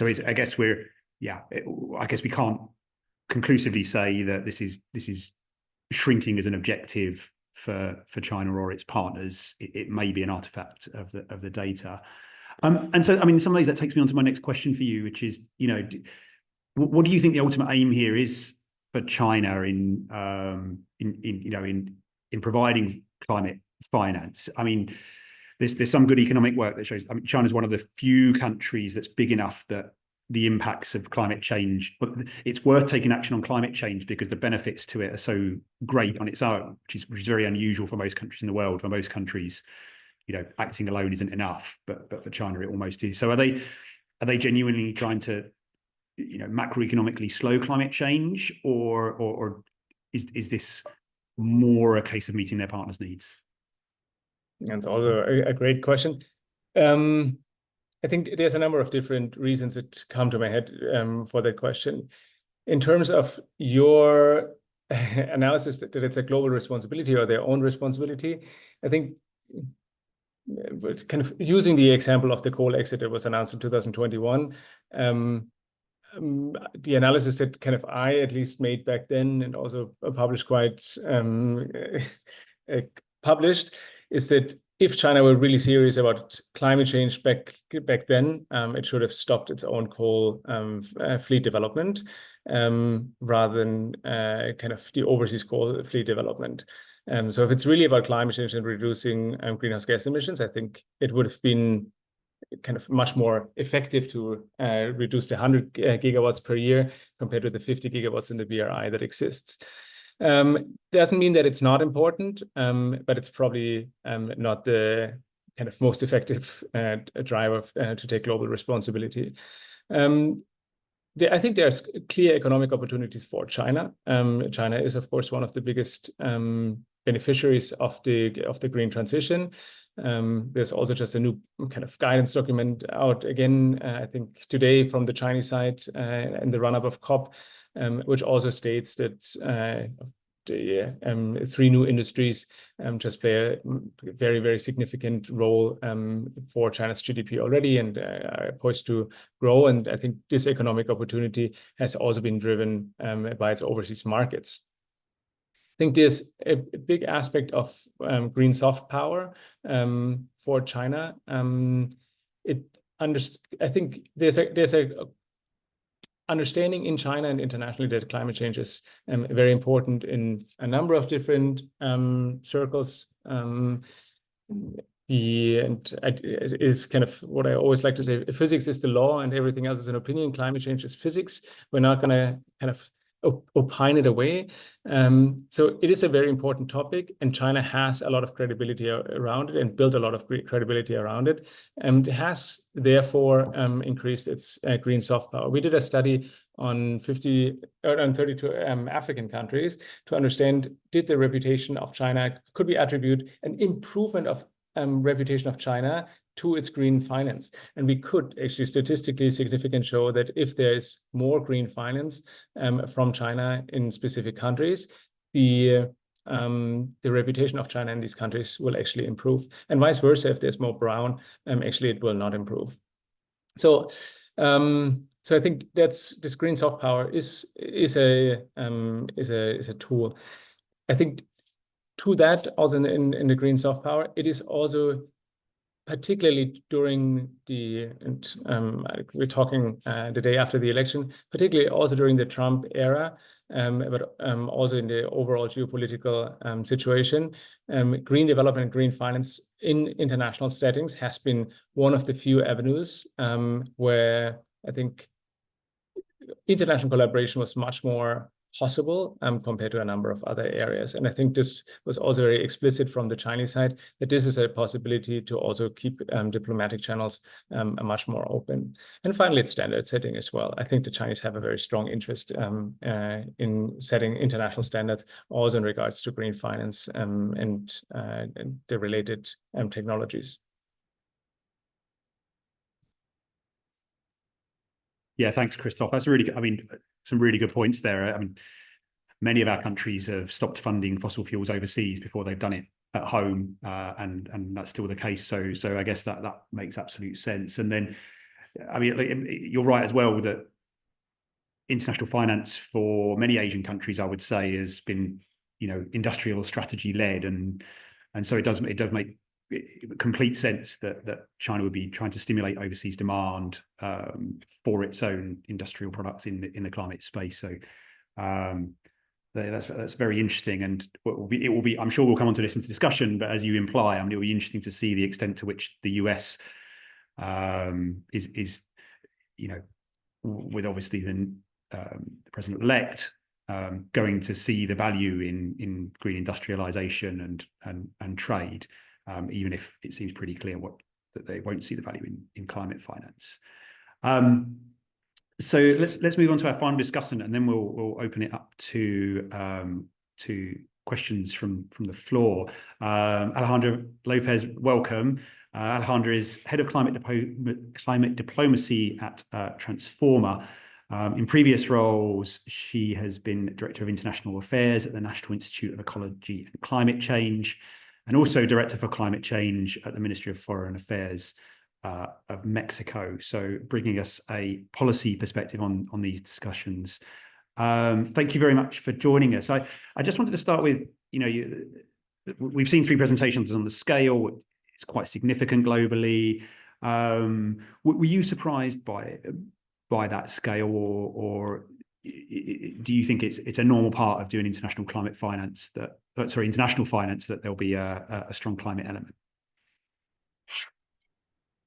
it's, I guess I guess we can't conclusively say that this is shrinking as an objective for China or its partners. It may be an artifact of the data. And so, I mean, in some ways that takes me on to my next question for you, which is, you know, what do you think the ultimate aim here is for China in providing climate finance? I mean, there's some good economic work that shows, I mean, China's one of the few countries that's big enough that the impacts of climate change, but it's worth taking action on climate change because the benefits to it are so great on its own, which is very unusual for most countries in the world. For most countries, you know, acting alone isn't enough, but for China it almost is. So are they genuinely trying to, you know, macroeconomically slow climate change, or is this more a case of meeting their partners' needs? That's also a great question. I think there's a number of different reasons that come to my head for that question. In terms of your analysis that it's a global responsibility or their own responsibility, I think kind of using the example of the coal exit that was announced in 2021, the analysis that kind of I at least made back then and also published published is that if China were really serious about climate change back then, it should have stopped its own coal fleet development rather than kind of the overseas coal fleet development. So if it's really about climate change and reducing greenhouse gas emissions, I think it would have been kind of much more effective to reduce the 100 gigawatts per year compared to the 50 gigawatts in the BRI that exists. Doesn't mean that it's not important, but it's probably not the kind of most effective driver to take global responsibility. I think there's clear economic opportunities for China. China is, of course, one of the biggest beneficiaries of the green transition. There's also just a new kind of guidance document out again, I think today from the Chinese side in the run-up of COP, which also states that the 3 new industries just play a very, very significant role for China's GDP already and are poised to grow. And I think this economic opportunity has also been driven by its overseas markets. I think there's a big aspect of green soft power for China. I think there's a understanding in China and internationally that climate change is very important in a number of different circles. It is kind of what I always like to say: physics is the law, and everything else is an opinion. Climate change is physics. We're not going to kind of opine it away. So it is a very important topic, and China has a lot of credibility around it and built a lot of credibility around it, and has therefore increased its green soft power. We did a study on 32 African countries to understand, did the reputation of China, could we attribute an improvement of reputation of China to its green finance? And we could actually statistically significantly show that if there's more green finance from China in specific countries, the reputation of China in these countries will actually improve, and vice versa. If there's more brown, actually it will not improve. So I think that's this green soft power is a tool. I think to that also in the green soft power, it is also particularly during we're talking the day after the election, particularly also during the Trump era, but also in the overall geopolitical situation, green development and green finance in international settings has been one of the few avenues where I think international collaboration was much more possible compared to a number of other areas. And I think this was also very explicit from the Chinese side that this is a possibility to also keep diplomatic channels much more open. And finally, it's standard setting as well. I think the Chinese have a very strong interest in setting international standards, also in regards to green finance and the related technologies. Yeah, thanks, Christoph. That's really good. I mean, some really good points there. I mean, many of our countries have stopped funding fossil fuels overseas before they've done it at home, and that's still the case. So I guess that makes absolute sense. And then, I mean, you're right as well that international finance for many Asian countries, I would say, has been, industrial strategy led, and so it does make complete sense that China would be trying to stimulate overseas demand for its own industrial products in the climate space. So that's very interesting, and it will be. I'm sure we'll come on to this into discussion, but as you imply, I mean, it will be interesting to see the extent to which the US is with obviously the president-elect going to see the value in green industrialization and trade. Even if it seems pretty clear that they won't see the value in climate finance. So let's move on to our final discussion, and then we'll open it up to questions from the floor. Alejandra Lopez, welcome. Alejandra is head of climate diplomacy at Transforma. In previous roles, she has been director of international affairs at the National Institute of Ecology and Climate Change, and also Director for Climate Change at the Ministry of Foreign Affairs of Mexico. So bringing us a policy perspective on these discussions. Thank you very much for joining us. I just wanted to start with, we've seen 3 presentations on the scale. It's quite significant globally. Were you surprised by that scale, or do you think it's a normal part of doing international finance that there'll be a strong climate element?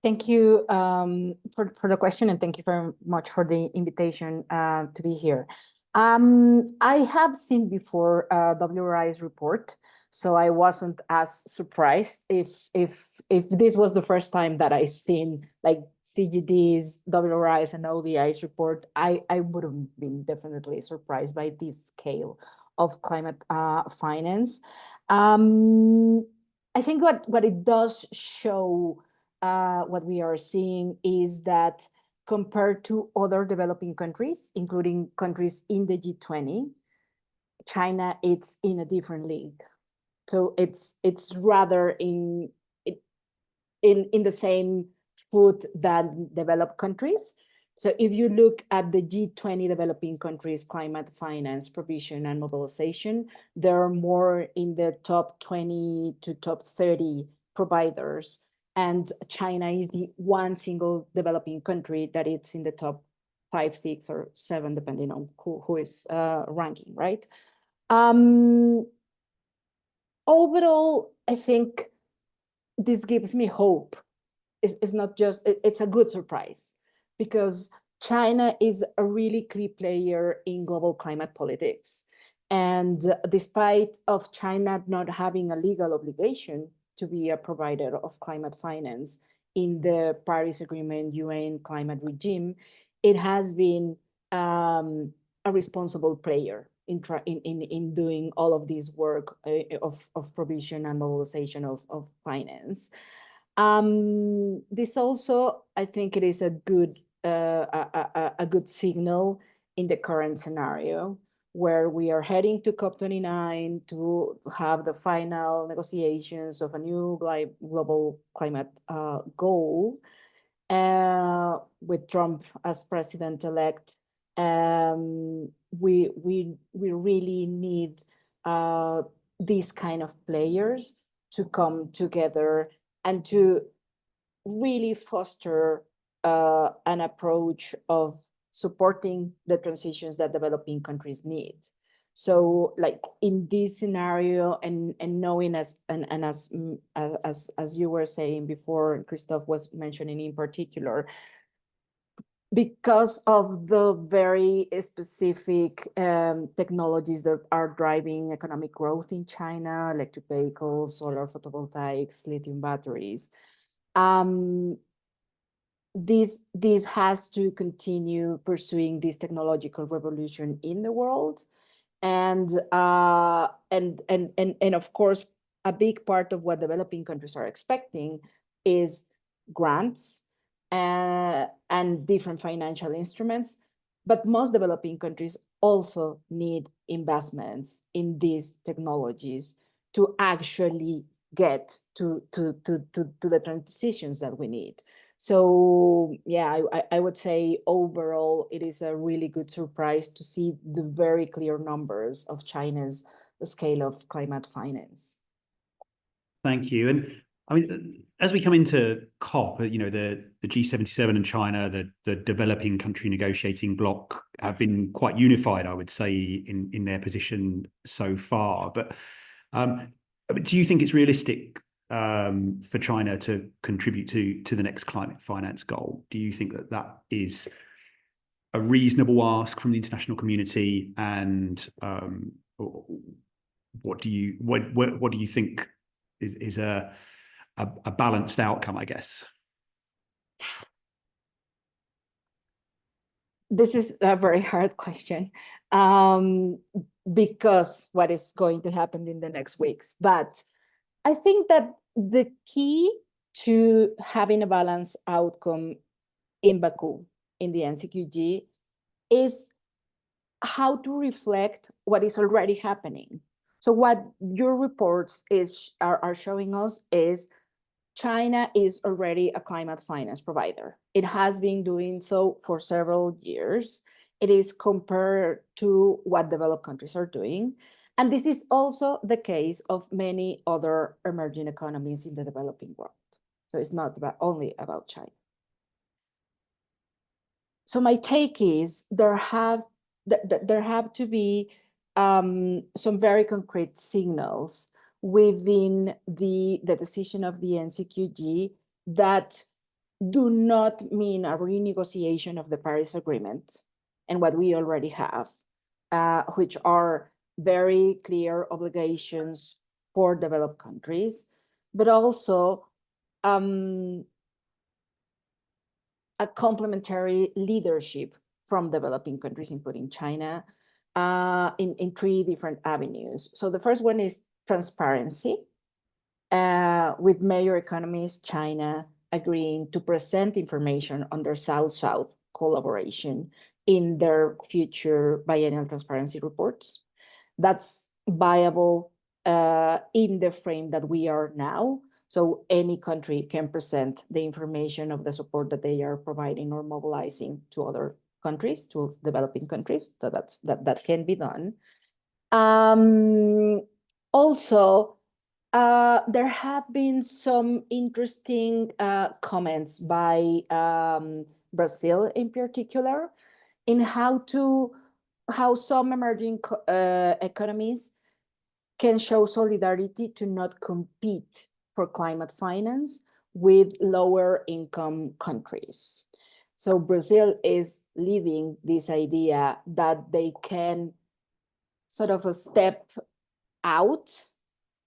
Thank you for the question, and thank you very much for the invitation to be here. I have seen before WRI's report, so I wasn't as surprised. If this was the first time that I seen like CGD's, WRI's, and ODI's report, I would have been definitely surprised by this scale of climate finance. I think what it does show, what we are seeing is that compared to other developing countries, including countries in the G20, China, it's in a different league. So it's rather in the same foot than developed countries. So if you look at the G20 developing countries, climate finance provision and mobilization, there are more in the top 20 to top 30 providers. And China is the one single developing country that it's in the top 5, 6, or 7, depending on who is ranking, right? Overall, I think this gives me hope. It's not just, it's a good surprise, because China is a really key player in global climate politics. And despite of China not having a legal obligation to be a provider of climate finance in the Paris Agreement UN climate regime, it has been a responsible player in doing all of this work of provision and mobilization of finance. This also, I think it is a good signal in the current scenario, where we are heading to COP29 to have the final negotiations of a new global climate goal, with Trump as president-elect. We really need these kind of players to come together and to really foster an approach of supporting the transitions that developing countries need. So like in this scenario and knowing as you were saying before, Christophe was mentioning in particular, because of the very specific technologies that are driving economic growth in China, electric vehicles, solar photovoltaics, lithium batteries, this has to continue pursuing this technological revolution in the world. And of course, a big part of what developing countries are expecting is grants and different financial instruments. But most developing countries also need investments in these technologies to actually get to the transitions that we need. So yeah, I would say overall, it is a really good surprise to see the very clear numbers of China's scale of climate finance. Thank you. And I mean, as we come into COP, you know, the G77 and China, the developing country negotiating bloc have been quite unified, I would say, in their position so far. But do you think it's realistic for China to contribute to the next climate finance goal? Do you think that that is a reasonable ask from the international community? And what do you think is a balanced outcome, I guess? This is a very hard question because what is going to happen in the next weeks. But I think that the key to having a balanced outcome in Baku, in the NCQG, is how to reflect what is already happening. So what your reports are showing us is China is already a climate finance provider. It has been doing so for several years. It is compared to what developed countries are doing. And this is also the case of many other emerging economies in the developing world. So it's not only about China. So my take is there have to be some very concrete signals within the decision of the NCQG that do not mean a renegotiation of the Paris Agreement and what we already have, which are very clear obligations for developed countries, but also a complementary leadership from developing countries, including China, in three different avenues. So the first one is transparency, with major economies, China agreeing to present information on their South-South collaboration in their future biennial transparency reports. That's viable in the frame that we are now. So any country can present the information of the support that they are providing or mobilizing to other countries, to developing countries. So that can be done. Also, there have been some interesting comments by Brazil in particular in how some emerging economies can show solidarity to not compete for climate finance with lower income countries. So Brazil is leading this idea that they can sort of step out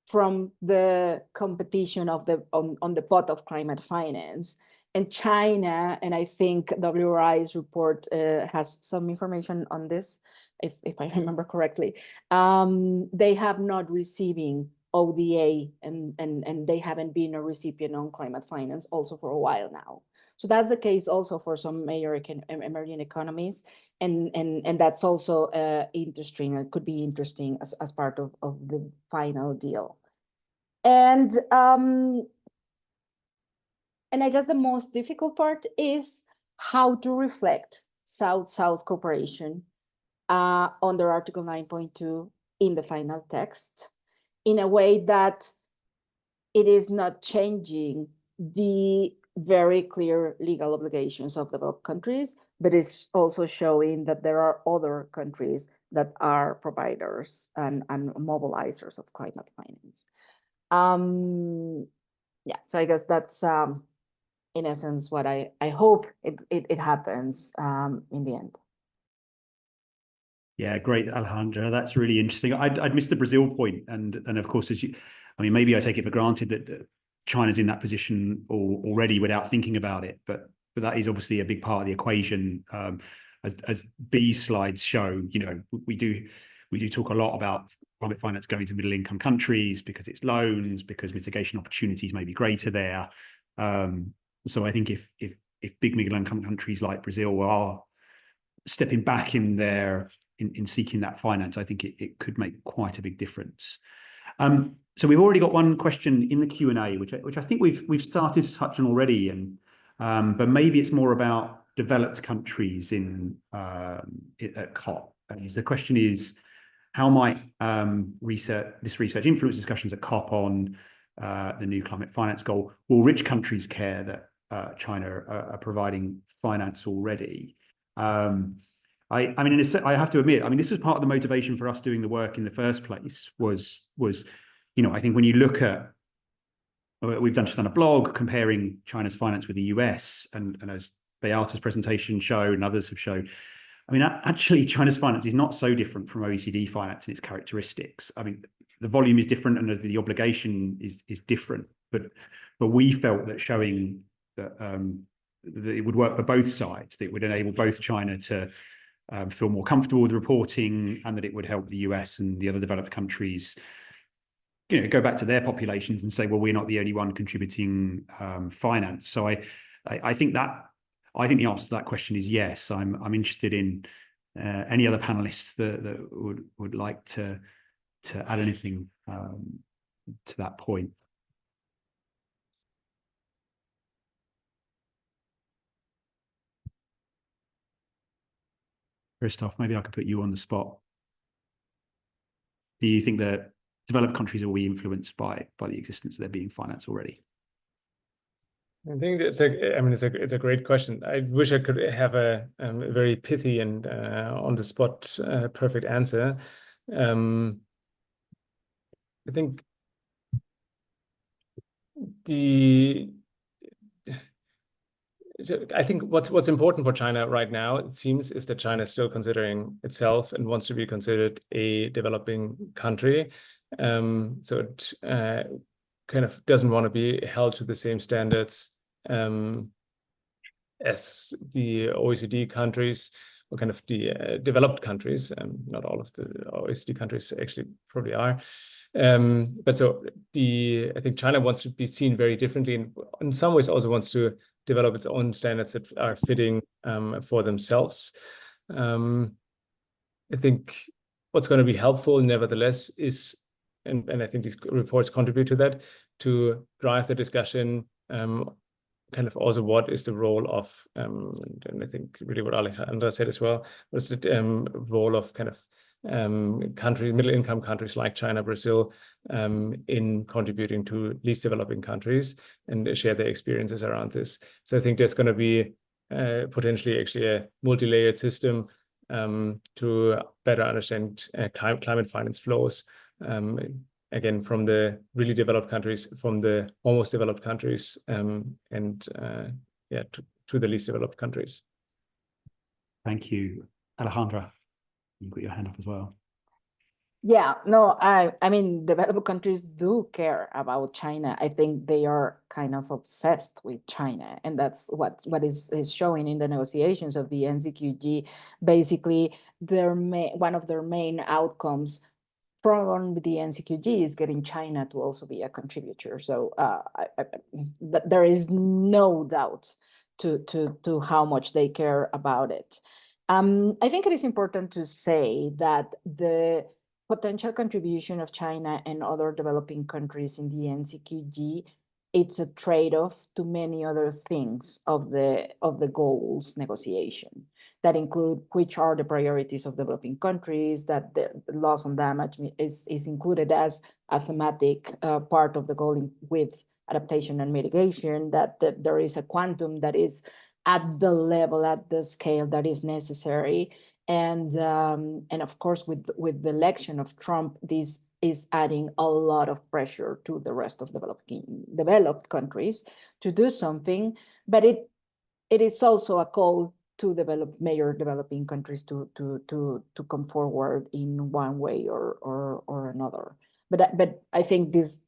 from the competition of on the pot of climate finance. And China, and I think WRI's report has some information on this, if I remember correctly, they have not receiving ODA and they haven't been a recipient on climate finance also for a while now. So that's the case also for some major emerging economies. And that's also interesting. It could be interesting as part of the final deal. And I guess the most difficult part is how to reflect South-South cooperation under Article 9.2 in the final text in a way that it is not changing the very clear legal obligations of developed countries, but it's also showing that there are other countries that are providers and mobilizers of climate finance. Yeah, so I guess that's in essence what I hope it happens in the end. Yeah, great, Alejandra. That's really interesting. I'd missed the Brazil point, and of course, I mean, maybe I take it for granted that China's in that position already without thinking about it, but that is obviously a big part of the equation. As B's slides show, you know, we do talk a lot about climate finance going to middle income countries because it's loans, because mitigation opportunities may be greater there. So I think if big middle income countries like Brazil are stepping back in seeking that finance, I think it could make quite a big difference. So we've already got one question in the Q&A, which I think we've started to touch on already, and but maybe it's more about developed countries at COP. And the question is, how might this research influence discussions at COP on the new climate finance goal? Will rich countries care that China are providing finance already? I mean, I have to admit, I mean, this was part of the motivation for us doing the work in the first place. Was you know, I think when you look at, we've just done a blog comparing China's finance with the US, and as Beata's presentation showed and others have shown, I mean, actually, China's finance is not so different from OECD finance in its characteristics. I mean, the volume is different and the obligation is different, but we felt that showing that it would work for both sides, that it would enable both China to feel more comfortable with reporting, and that it would help the US and the other developed countries, you know, go back to their populations and say, well, we're not the only one contributing finance. So I think the answer to that question is yes. I'm interested in any other panelists that would like to add anything to that point. Christoph, maybe I could put you on the spot. Do you think that developed countries will be influenced by the existence of there being finance already? I think it's a great question. I wish I could have a very pithy and on the spot perfect answer. I think what's important for China right now, it seems, is that China is still considering itself and wants to be considered a developing country. So it kind of doesn't want to be held to the same standards as the OECD countries, or kind of the developed countries. Not all of the OECD countries actually probably are. But so I think China wants to be seen very differently, and in some ways also wants to develop its own standards that are fitting for themselves. I think what's going to be helpful, nevertheless, is, and I think these reports contribute to that, to drive the discussion, kind of also what is the role of, and I think really what Alejandra said as well, what's the role of kind of countries, middle-income countries like China, Brazil, in contributing to least developing countries and share their experiences around this. So I think there's going to be potentially actually a multi-layered system to better understand climate finance flows, again, from the really developed countries, from the almost developed countries, and yeah, to the least developed countries. Thank you. Alejandra, you've got your hand up as well. Yeah, no, I mean, developed countries do care about China. I think they are kind of obsessed with China, and that's what is showing in the negotiations of the NCQG. Basically, one of their main outcomes from the NCQG is getting China to also be a contributor. So there is no doubt to how much they care about it. I think it is important to say that the potential contribution of China and other developing countries in the NCQG, it's a trade-off to many other things of the goals negotiation that include which are the priorities of developing countries, that the loss on damage is included as a thematic part of the goal with adaptation and mitigation, that there is a quantum that is at the level, at the scale that is necessary. And of course, with the election of Trump, this is adding a lot of pressure to the rest of developed countries to do something. But it is also a call to major developing countries to come forward in one way or another. But I think this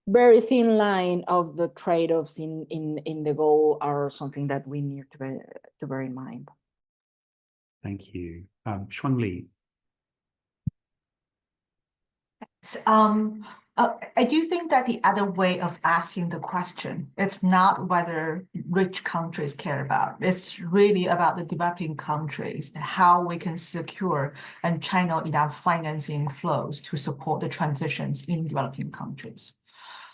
very thin line of the trade-offs in the goal are something that we need to bear in mind. Thank you. Shuang-Li. I do think that the other way of asking the question, it's not whether rich countries care about, it's really about the developing countries, how we can secure and channel enough financing flows to support the transitions in developing countries.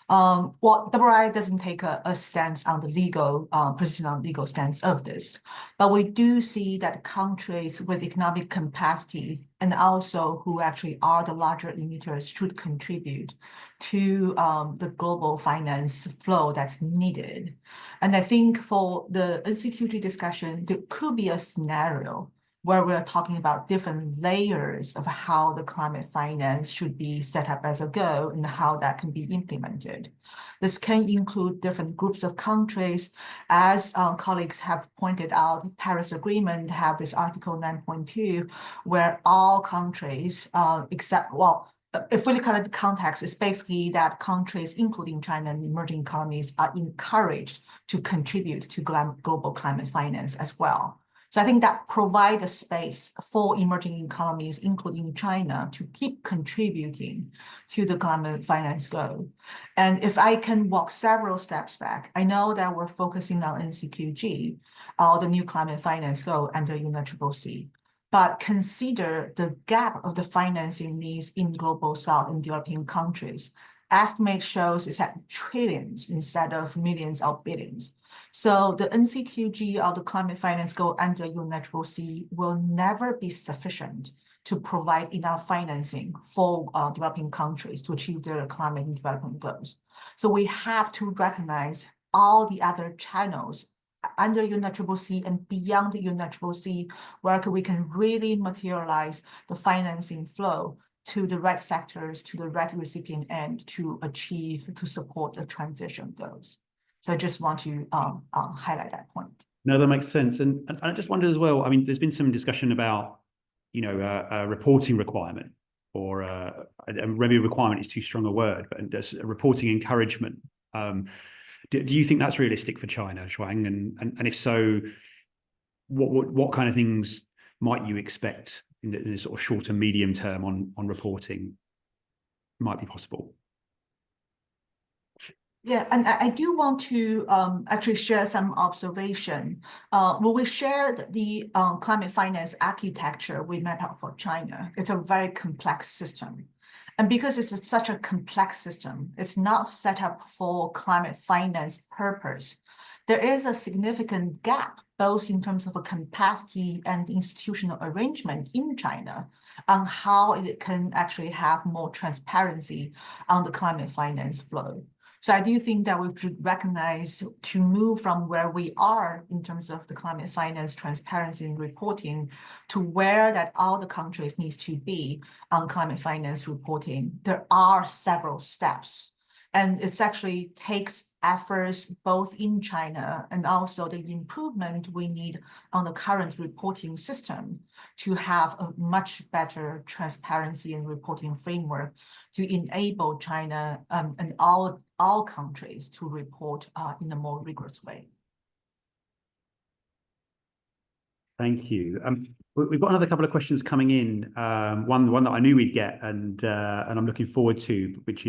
Well, WRI doesn't take a stance on the legal position on legal stance of this, but we do see that countries with economic capacity and also who actually are the larger emitters should contribute to the global finance flow that's needed. And I think for the insecurity discussion, there could be a scenario where we're talking about different layers of how the climate finance should be set up as a goal and how that can be implemented. This can include different groups of countries. As colleagues have pointed out, the Paris Agreement have this Article 9.2, where all countries except, well, if we look at the context, it's basically that countries, including China and emerging economies, are encouraged to contribute to global climate finance as well. So I think that provides a space for emerging economies, including China, to keep contributing to the climate finance goal. And if I can walk several steps back, I know that we're focusing on NCQG, the new climate finance goal under UNFCCC. But consider the gap of the financing needs in global south and developing countries. Estimate shows it's at trillions instead of millions or billions. So the NCQG or the climate finance goal under UNFCCC will never be sufficient to provide enough financing for developing countries to achieve their climate and development goals. So we have to recognize all the other channels under UNFCCC and beyond the UNFCCC, where we can really materialize the financing flow to the right sectors, to the right recipient end to support the transition goals. So I just want to highlight that point. No, that makes sense. And I just wondered as well, I mean, there's been some discussion about, a reporting requirement or maybe requirement is too strong a word, but a reporting encouragement. Do you think that's realistic for China, Shuang? And if so, what kind of things might you expect in the sort of short and medium term on reporting might be possible? Yeah, and I do want to actually share some observation. When we shared the climate finance architecture we mapped out for China, it's a very complex system. And because it's such a complex system, it's not set up for climate finance purpose. There is a significant gap, both in terms of a capacity and institutional arrangement in China on how it can actually have more transparency on the climate finance flow. So I do think that we should recognize to move from where we are in terms of the climate finance transparency and reporting to where that all the countries needs to be on climate finance reporting. There are several steps. And it actually takes efforts both in China and also the improvement we need on the current reporting system to have a much better transparency and reporting framework to enable China and all countries to report in a more rigorous way. Thank you. We've got another couple of questions coming in. One that I knew we'd get, and I'm looking forward to, which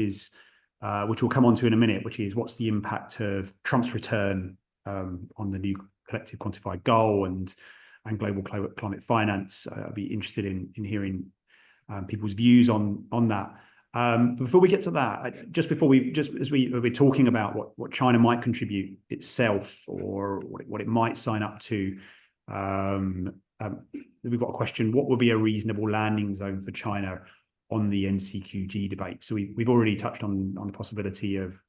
we'll come on to in a minute, which is what's the impact of Trump's return on the new collective quantified goal and global climate finance. I'd be interested in hearing people's views on that. But before we get to that, just as we're talking about what China might contribute itself or what it might sign up to, we've got a question: what would be a reasonable landing zone for China on the NCQG debate. So we've already touched on the possibility of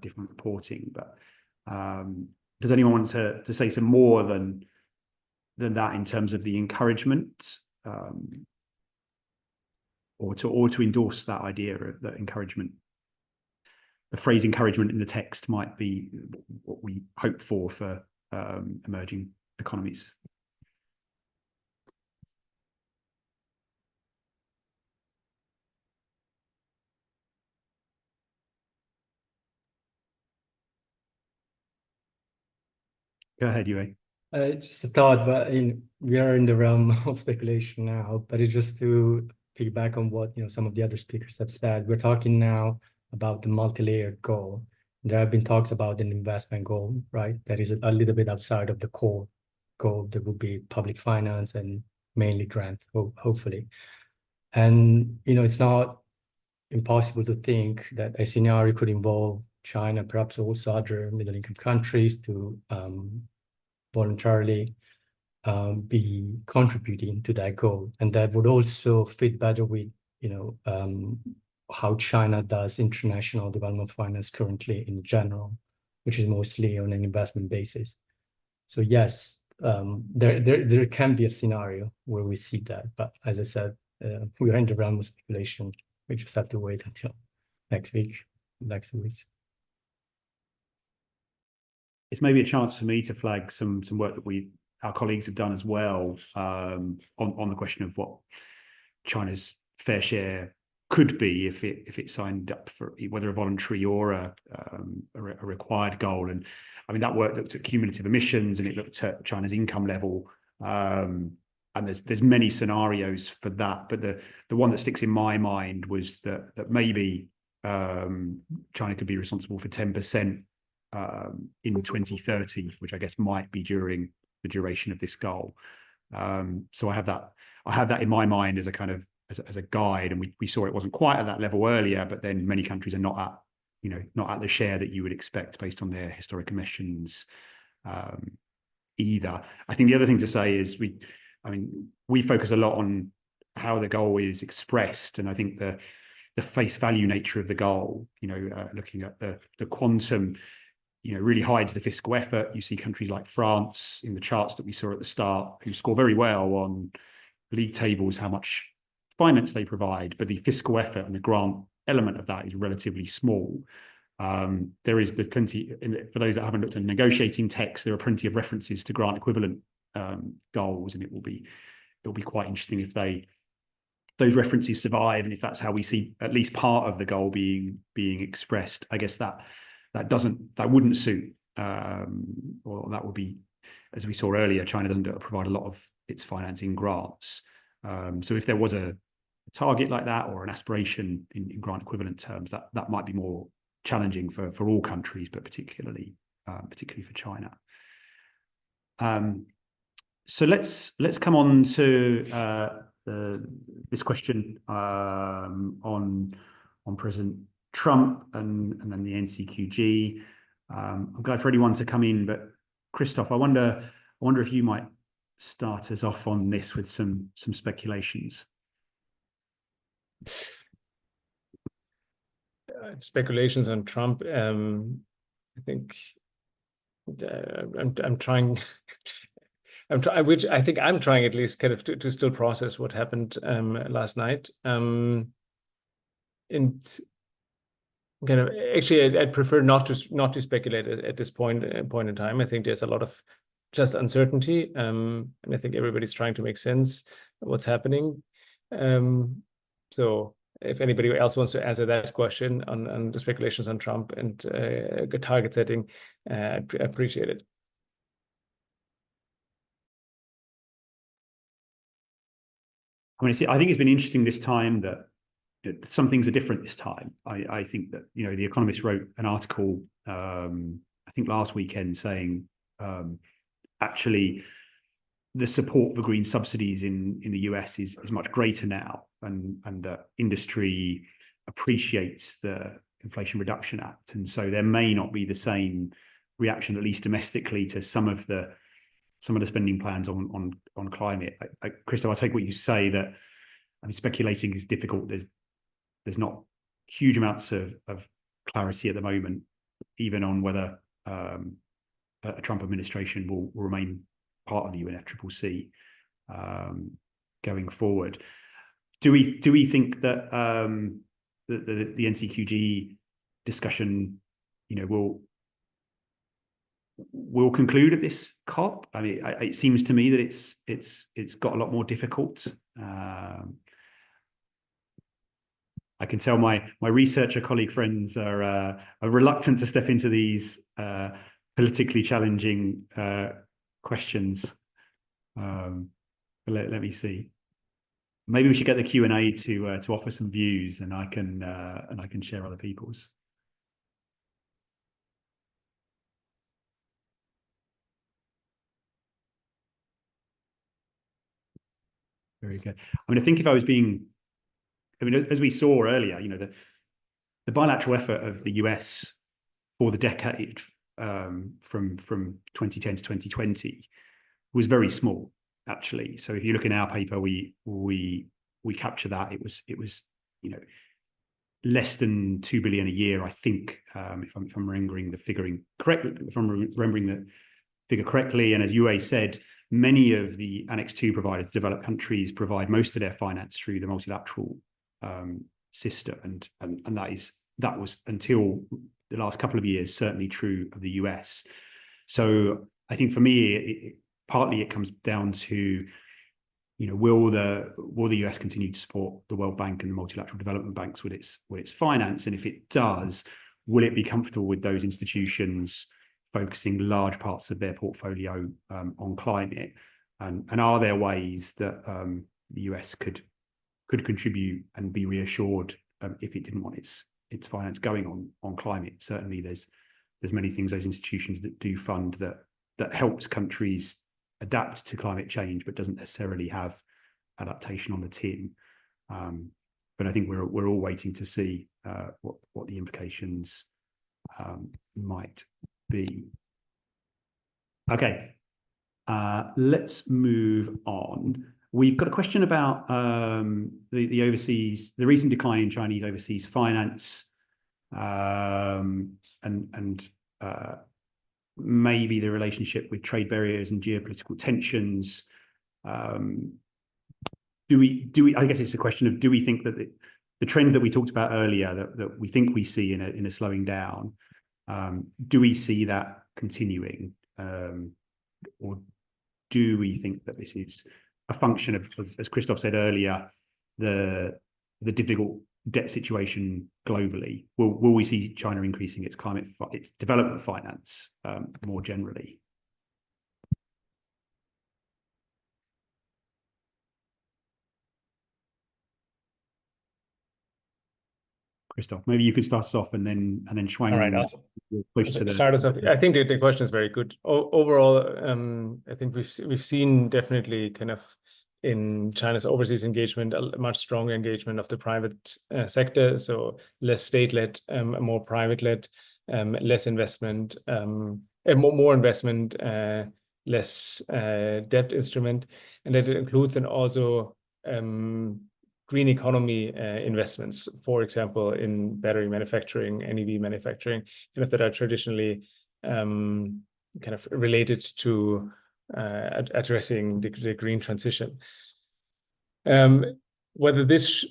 different reporting, but does anyone want to say some more than that in terms of the encouragement, or to endorse that idea of that encouragement? The phrase encouragement in the text might be what we hope for emerging economies. Go ahead, Yue. Just a thought, but we are in the realm of speculation now. But it's just to piggyback on what some of the other speakers have said. We're talking now about the multi-layered goal. There have been talks about an investment goal, right? That is a little bit outside of the core goal. That would be public finance and mainly grants, hopefully. And it's not impossible to think that a scenario could involve China, perhaps also other middle-income countries, to voluntarily be contributing to that goal. And that would also fit better with, how China does international development finance currently in general, which is mostly on an investment basis. So yes, there can be a scenario where we see that. But as I said, we are in the realm of speculation. We just have to wait until next week, next 2 weeks. It's maybe a chance for me to flag some work that our colleagues have done as well, on the question of what China's fair share could be if it signed up for whether a voluntary or a required goal. And I mean, that work looked at cumulative emissions, and it looked at China's income level. And there's many scenarios for that, but the one that sticks in my mind was that maybe China could be responsible for 10% in 2030, which I guess might be during the duration of this goal. So I have that in my mind as a kind of as a guide, and we saw it wasn't quite at that level earlier, but then many countries are not at the share that you would expect based on their historic emissions either. I think the other thing to say is we focus a lot on how the goal is expressed, and I think the face value nature of the goal, looking at the quantum, really hides the fiscal effort. You see countries like France in the charts that we saw at the start, who score very well on league tables, how much finance they provide, but the fiscal effort and the grant element of that is relatively small. There's plenty, for those that haven't looked at negotiating text, there are plenty of references to grant equivalent goals, and it will be quite interesting if those references survive, and if that's how we see at least part of the goal being expressed. I guess that wouldn't suit, or that would be, as we saw earlier, China doesn't provide a lot of its financing grants. So if there was a target like that, or an aspiration in grant equivalent terms, that might be more challenging for all countries, but particularly for China. So let's come on to this question on President Trump and then the NCQG. I'm glad for anyone to come in, but Christoph, I wonder if you might start us off on this with some speculations. Speculations on Trump. I think I'm trying. Which I think I'm trying at least kind of to still process what happened last night. And kind of actually, I'd prefer not to speculate at this point in time. I think there's a lot of just uncertainty, and I think everybody's trying to make sense of what's happening. So if anybody else wants to answer that question on the speculations on Trump and target setting, I'd appreciate it. I mean, I think it's been interesting this time that some things are different this time. I think that, The Economist wrote an article, I think last weekend, saying actually the support for green subsidies in the US is much greater now, and that industry appreciates the Inflation Reduction Act. And so there may not be the same reaction, at least domestically, to some of the spending plans on climate. Christoph, I take what you say, that speculating is difficult. there's not huge amounts of clarity at the moment, even on whether a Trump administration will remain part of the UNFCCC going forward. Do we think that the NCQG discussion, will conclude at this COP? I mean, it seems to me that it's got a lot more difficult. I can tell my researcher colleague friends are reluctant to step into these politically challenging questions. Let me see. Maybe we should get the Q&A to offer some views, and I can share other people's. Very good. I mean, I think if I was being, as we saw earlier, the bilateral effort of the US for the decade from 2010 to 2020 was very small, actually. So if you look in our paper, we capture that it was less than 2 billion a year, I think, if I'm remembering the figure correctly. And as Yue said, many of the Annex II providers, developed countries, provide most of their finance through the multilateral system, and that was until the last couple of years certainly true of the US. So I think for me, partly it comes down to, will the US continue to support the World Bank and the multilateral development banks with its finance, and if it does, will it be comfortable with those institutions focusing large parts of their portfolio on climate, and are there ways that the US could contribute and be reassured if it didn't want its finance going on climate? Certainly, there's many things those institutions that do fund that helps countries adapt to climate change, but doesn't necessarily have adaptation on the tin. But I think we're all waiting to see what the implications might be. Okay, let's move on. We've got a question about the recent decline in Chinese overseas finance, and maybe the relationship with trade barriers and geopolitical tensions. I guess it's a question of, do we think that the trend that we talked about earlier, that we think we see in a slowing down, do we see that continuing, or do we think that this is a function of, as Christoph said earlier, the difficult debt situation globally? Will we see China increasing its development finance more generally? Christoph, maybe you could start us off, and then Shuang. All right, I'll start us off. I think the question is very good. Overall, I think we've seen definitely kind of in China's overseas engagement a much stronger engagement of the private sector, so less state-led, more private-led, less investment, more investment, less debt instrument, and that includes and also green economy investments, for example, in battery manufacturing, NEV manufacturing, kind of that are traditionally kind of related to addressing the green transition. Whether this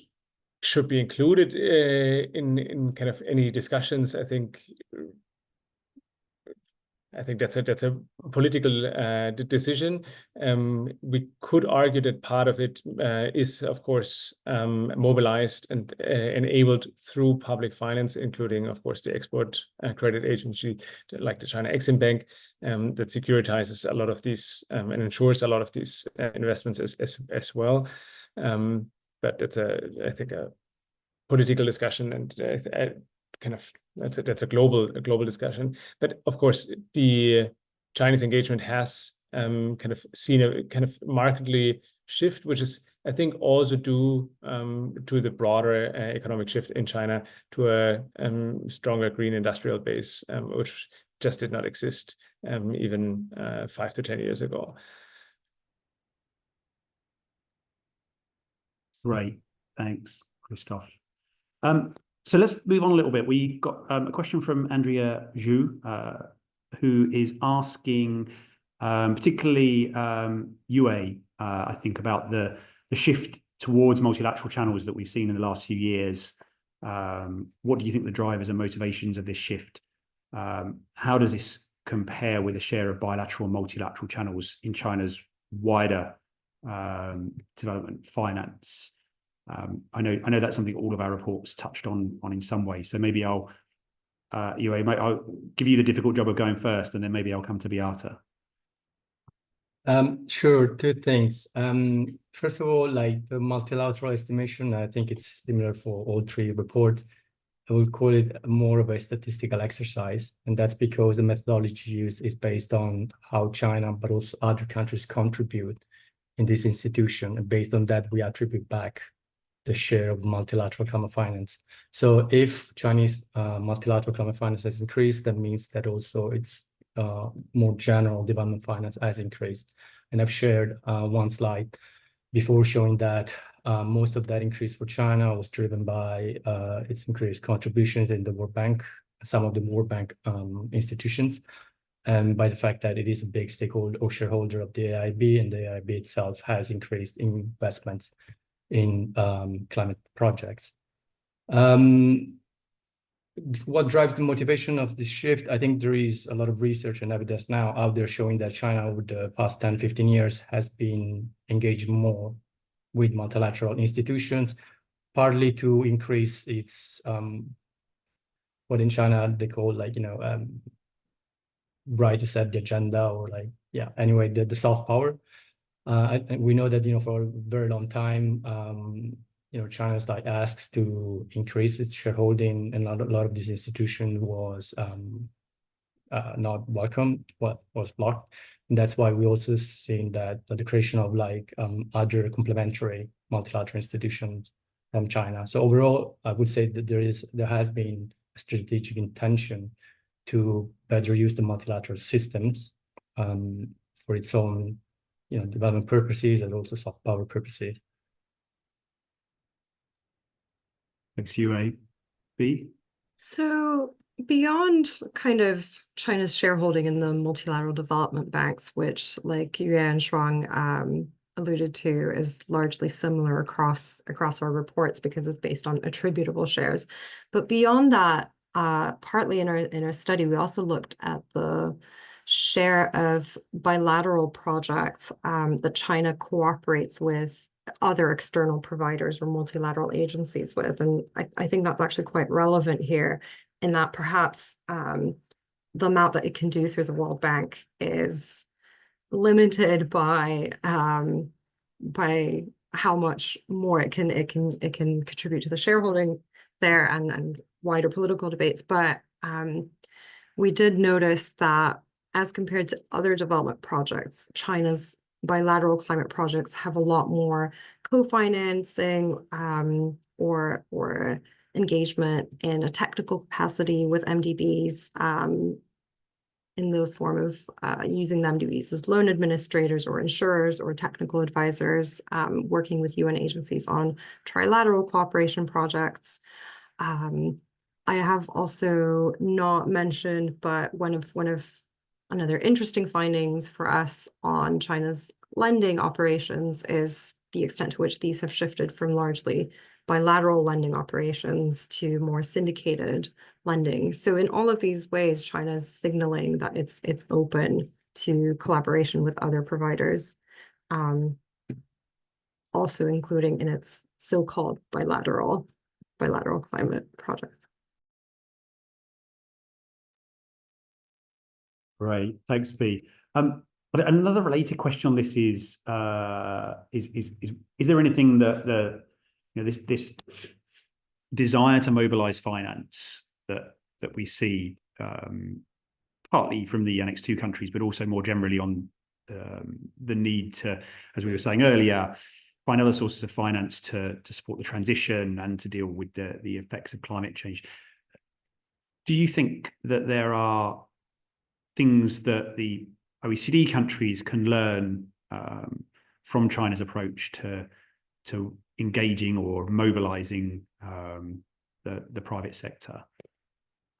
should be included in kind of any discussions, I think that's a political decision. We could argue that part of it is, of course, mobilized and enabled through public finance, including, of course, the export credit agency, like the China Exim Bank, that securitizes a lot of these and ensures a lot of these investments as well. But that's I think a political discussion, and kind of that's a global discussion. But of course, the Chinese engagement has kind of seen a kind of markedly shift, which is, I think, also due to the broader economic shift in China to a stronger green industrial base, which just did not exist even 5 to 10 years ago. Right. Thanks, Christoph. So let's move on a little bit. We got a question from Andrea Zhu, who is asking, particularly Yue, I think, about the shift towards multilateral channels that we've seen in the last few years. What do you think the drivers and motivations of this shift? How does this compare with the share of bilateral and multilateral channels in China's wider development finance? I know that's something all of our reports touched on in some way. So maybe I'll give you the difficult job of going first, and then maybe I'll come to Beata. Sure, two things. First of all, like the multilateral estimation, I think it's similar for all three reports. I would call it more of a statistical exercise, and that's because the methodology used is based on how China, but also other countries contribute in this institution, and based on that, we attribute back the share of multilateral climate finance. So if Chinese multilateral climate finance has increased, that means that also its more general development finance has increased. And I've shared one slide before showing that most of that increase for China was driven by its increased contributions in the World Bank, some of the World Bank institutions, and by the fact that it is a big stakeholder or shareholder of the AIIB, and the AIIB itself has increased investments in climate projects. What drives the motivation of this shift? I think there is a lot of research and evidence now out there showing that China over the past 10, 15 years has been engaged more with multilateral institutions, partly to increase its, what in China they call like, right to set the agenda, or like, yeah, anyway, the soft power. We know that, for a very long time, China's like asks to increase its shareholding, and a lot of this institution was not welcome, was blocked. And that's why we also seen that the creation of like other complementary multilateral institutions from China. So overall, I would say that there has been a strategic intention to better use the multilateral systems for its own development purposes and also soft power purposes. Thanks, Yue. B? So beyond kind of China's shareholding in the multilateral development banks, which like Yue and Shuang alluded to is largely similar across our reports because it's based on attributable shares. But beyond that, partly in our study, we also looked at the share of bilateral projects that China cooperates with other external providers or multilateral agencies with. And I think that's actually quite relevant here in that perhaps the amount that it can do through the World Bank is limited by how much more it can contribute to the shareholding there and wider political debates. But we did notice that as compared to other development projects, China's bilateral climate projects have a lot more co-financing or engagement in a technical capacity with MDBs in the form of using the MDBs as loan administrators or insurers or technical advisors, working with UN agencies on trilateral cooperation projects. I have also not mentioned, but one of another interesting findings for us on China's lending operations is the extent to which these have shifted from largely bilateral lending operations to more syndicated lending. So in all of these ways, China is signaling that it's open to collaboration with other providers, also including in its so-called bilateral climate projects. Great, thanks, B. But another related question on this is there anything that this desire to mobilize finance that we see partly from the Annex II countries, but also more generally on the need to, as we were saying earlier, find other sources of finance to support the transition and to deal with the effects of climate change. Do you think that there are things that the OECD countries can learn from China's approach to engaging or mobilizing the private sector.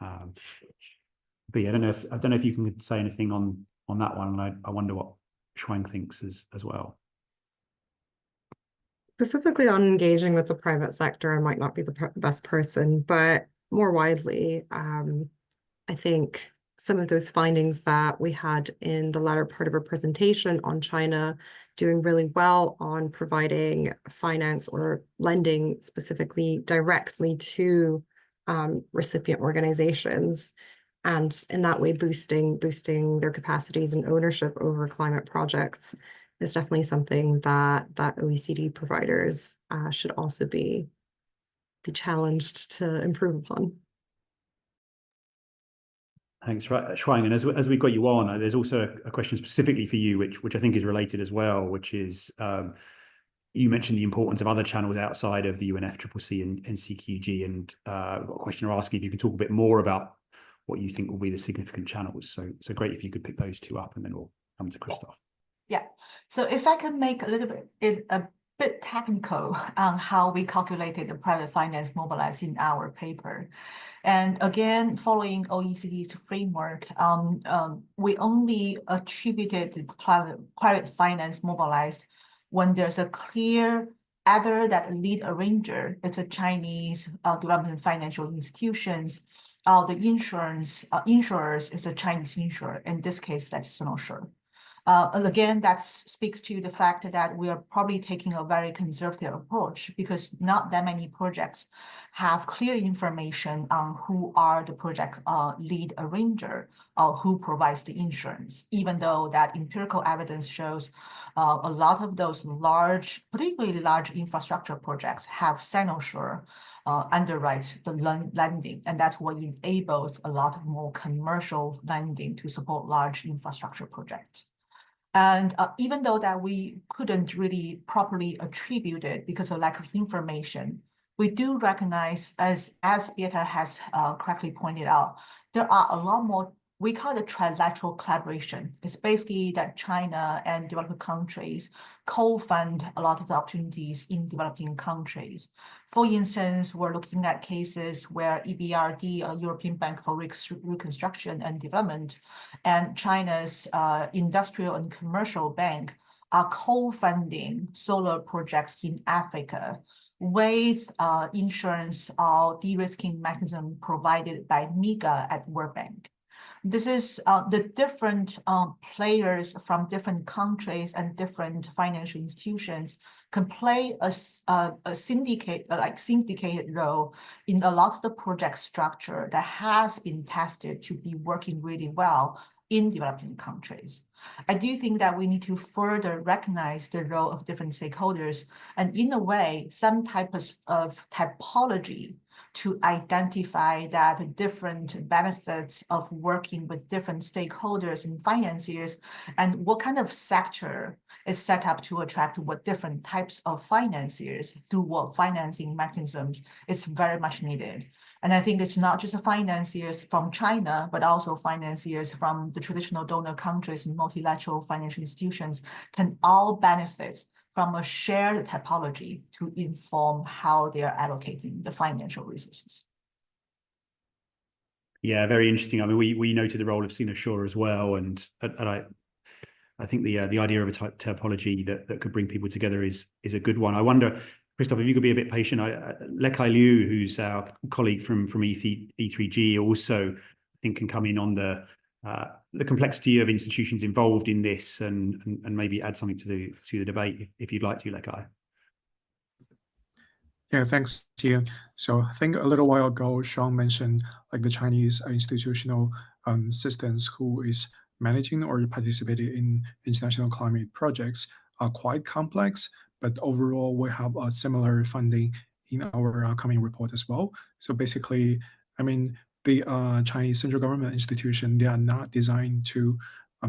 But yeah, I don't know if you can say anything on that one. And I wonder what Shuang thinks as well. Specifically on engaging with the private sector, I might not be the best person, but more widely, I think some of those findings that we had in the latter part of our presentation on China doing really well on providing finance or lending specifically directly to recipient organizations, and in that way boosting their capacities and ownership over climate projects is definitely something that OECD providers should also be challenged to improve upon. Thanks, Shuang. And as we got you on, there's also a question specifically for you, which I think is related as well, which is you mentioned the importance of other channels outside of the UNFCCC and CQG, and I've got a question asking if you can talk a bit more about what you think will be the significant channels. So great if you could pick those two up, and then we'll come to Christoph. Yeah. So if I can make a bit technical on how we calculated the private finance mobilized in our paper. And again, following OECD's framework, we only attributed the private finance mobilized when there's a clear either that lead arranger, it's a Chinese development financial institutions, the insurers is a Chinese insurer. In this case, that's Sinosure. And again, that speaks to the fact that we are probably taking a very conservative approach because not that many projects have clear information on who are the project lead arranger or who provides the insurance, even though that empirical evidence shows a lot of those particularly large infrastructure projects have Sinosure underwrite the lending, and that's what enables a lot of more commercial lending to support large infrastructure projects. And even though that we couldn't really properly attribute it because of lack of information, we do recognize, as Beata has correctly pointed out, there are a lot more, we call it trilateral collaboration. It's basically that China and developing countries co-fund a lot of the opportunities in developing countries. For instance, we're looking at cases where EBRD, a European Bank for Reconstruction and Development, and China's Industrial and Commercial Bank are co-funding solar projects in Africa with insurance or de-risking mechanism provided by MIGA at World Bank. This is the different players from different countries and different financial institutions can play a syndicated role in a lot of the project structure that has been tested to be working really well in developing countries. I do think that we need to further recognize the role of different stakeholders and in a way, some types of typology to identify that different benefits of working with different stakeholders and financiers and what kind of sector is set up to attract what different types of financiers through what financing mechanisms is very much needed. And I think it's not just financiers from China, but also financiers from the traditional donor countries and multilateral financial institutions can all benefit from a shared typology to inform how they are allocating the financial resources. Yeah, very interesting. I mean, we noted the role of Sinosure as well, and I think the idea of a typology that could bring people together is a good one. I wonder, Christoph, if you could be a bit patient. Lekai Liu, who's our colleague from E3G, also I think can come in on the complexity of institutions involved in this and maybe add something to the debate if you'd like to, Lekai. Yeah, thanks, Ian. So I think a little while ago, Sean mentioned like the Chinese institutional systems who is managing or participating in international climate projects are quite complex, but overall we have a similar funding in our coming report as well. So basically, I mean, the Chinese central government institution, they are not designed to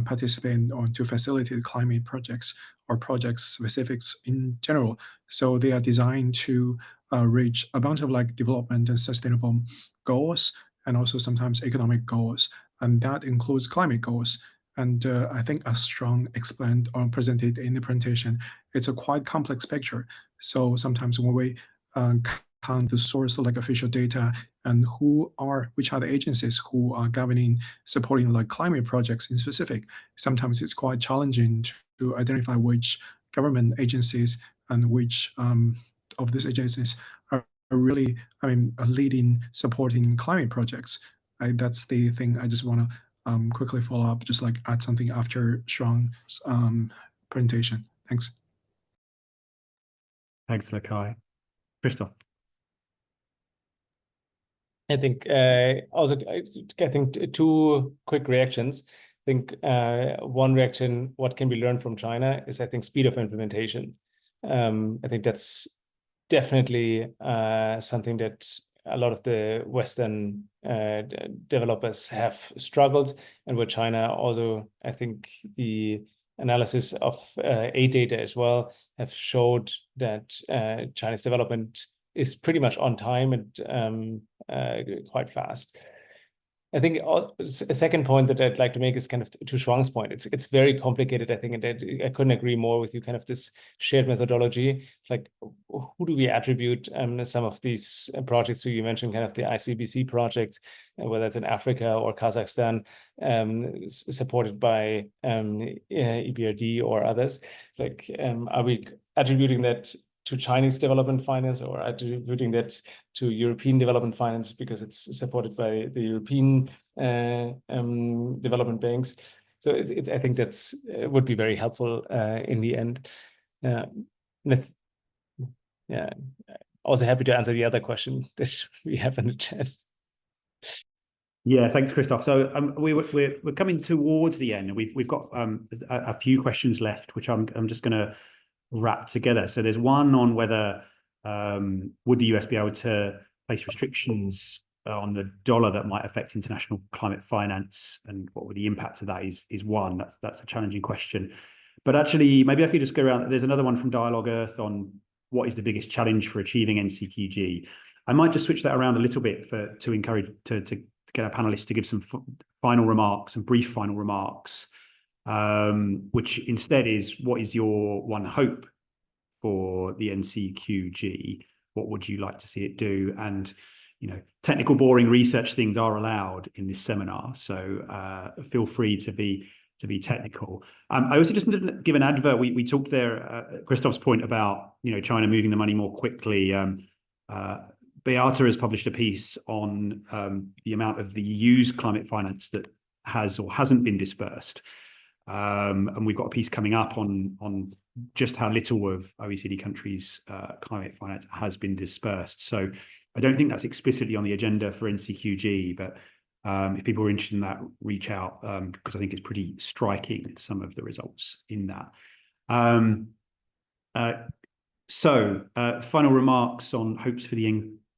participate or to facilitate climate projects or project specifics in general. So they are designed to reach a bunch of like development and sustainable goals, and also sometimes economic goals, and that includes climate goals. And I think as Sean explained or presented in the presentation, it's a quite complex picture. So sometimes when we on the source of like official data and which are the agencies who are governing, supporting like climate projects in specific. Sometimes it's quite challenging to identify which government agencies and which of these agencies are really, leading, supporting climate projects. That's the thing I just want to quickly follow up, just like add something after Shuang's presentation. Thanks. Thanks, Lekai. Christoph. I think also, I think two quick reactions. I think one reaction, what can be learned from China, is I think speed of implementation. I think that's definitely something that a lot of the Western developers have struggled, and where China also, I think the analysis of aid data as well have showed that China's development is pretty much on time and quite fast. I think a second point that I'd like to make is kind of to Shuang's point. It's very complicated, I think, and I couldn't agree more with you. Kind of this shared methodology. It's like, who do we attribute some of these projects to? You mentioned kind of the ICBC projects, whether it's in Africa or Kazakhstan, supported by EBRD or others. It's like, are we attributing that to Chinese development finance, or attributing that to European development finance because it's supported by the European development banks? So I think that's would be very helpful in the end. Yeah, also happy to answer the other question that we have in the chat. Yeah, thanks, Christoph. So we're coming towards the end, and we've got a few questions left, which I'm just going to wrap together. So there's one on whether would the US be able to place restrictions on the dollar that might affect international climate finance, and what would the impact of that is one. That's a challenging question. But actually, maybe I could just go around. There's another one from Dialogue Earth on what is the biggest challenge for achieving NCQG. I might just switch that around a little bit to encourage to get our panelists to give some final remarks, some brief final remarks, which instead is, what is your one hope for the NCQG? What would you like to see it do? And, you know, technical, boring research things are allowed in this seminar, so feel free to be technical. I also just wanted to give an advert. We talked there, Christoph's point about, you know, China moving the money more quickly. Beata has published a piece on the amount of the EU's climate finance that has or hasn't been dispersed. And we've got a piece coming up on just how little of OECD countries' climate finance has been dispersed. So I don't think that's explicitly on the agenda for NCQG, but if people are interested in that, reach out, because I think it's pretty striking, some of the results in that. So final remarks on hopes for the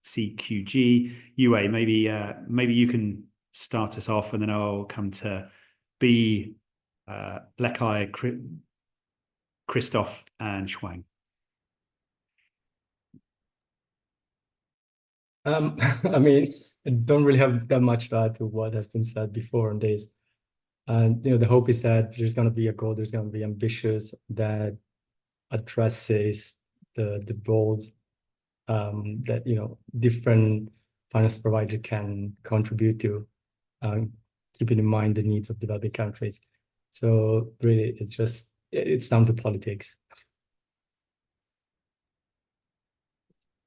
NCQG. Yue, maybe you can start us off, and then I'll come to B, Lekai, Christoph, and Shuang. I mean, I don't really have that much to add to what has been said before on this. And, you know, the hope is that there's going to be a goal, there's going to be ambitious, that addresses the roles that, you know, different finance providers can contribute to, keeping in mind the needs of developing countries. So really, it's down to politics.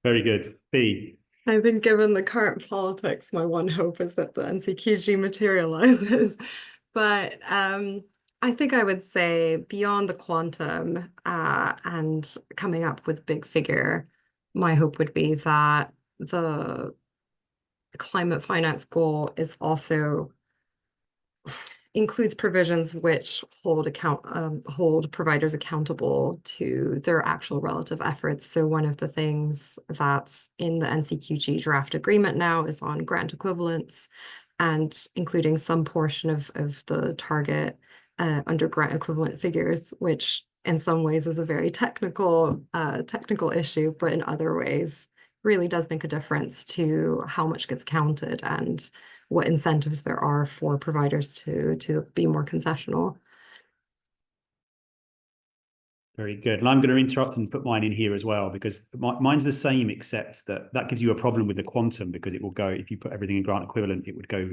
Very good. B. I think given the current politics, my one hope is that the NCQG materializes. But I think I would say beyond the quantum and coming up with big figure, my hope would be that the climate finance goal is also includes provisions which hold providers accountable to their actual relative efforts. So one of the things that's in the NCQG draft agreement now is on grant equivalence, and including some portion of the target under grant equivalent figures, which in some ways is a very technical issue, but in other ways really does make a difference to how much gets counted and what incentives there are for providers to be more concessional. Very good. And I'm going to interrupt and put mine in here as well, because mine's the same, except that gives you a problem with the quantum, because it will go, if you put everything in grant equivalent, it would go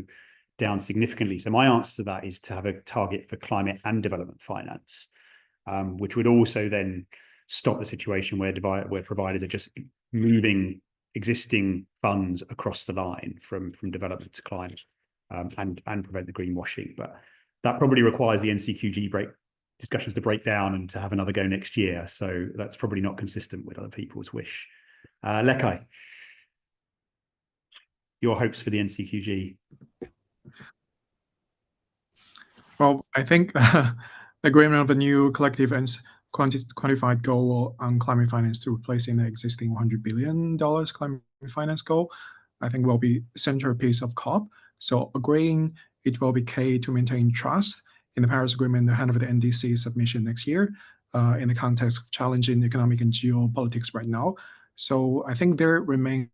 down significantly. So my answer to that is to have a target for climate and development finance, which would also then stop the situation where providers are just moving existing funds across the line from development to climate, and prevent the greenwashing. But that probably requires the NCQG discussions to break down and to have another go next year. So that's probably not consistent with other people's wish. Lekai, your hopes for the NCQG? Well, I think the agreement of a new collective and quantified goal on climate finance to replacing the existing $100 billion climate finance goal, I think will be centerpiece of COP. So agreeing it will be key to maintain trust in the Paris Agreement ahead of the NDC submission next year, in the context of challenging economic and geopolitics right now. So I think there remains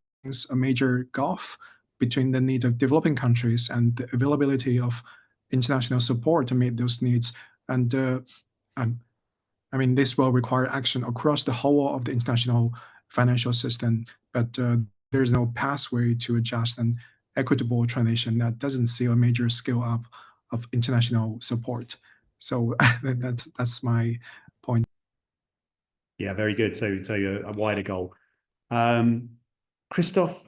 a major gulf between the need of developing countries and the availability of international support to meet those needs. And I mean, this will require action across the whole of the international financial system, but there is no pathway to a just and equitable transition that doesn't see a major scale up of international support. So that's my point. Yeah, very good. So a wider goal. Christoph,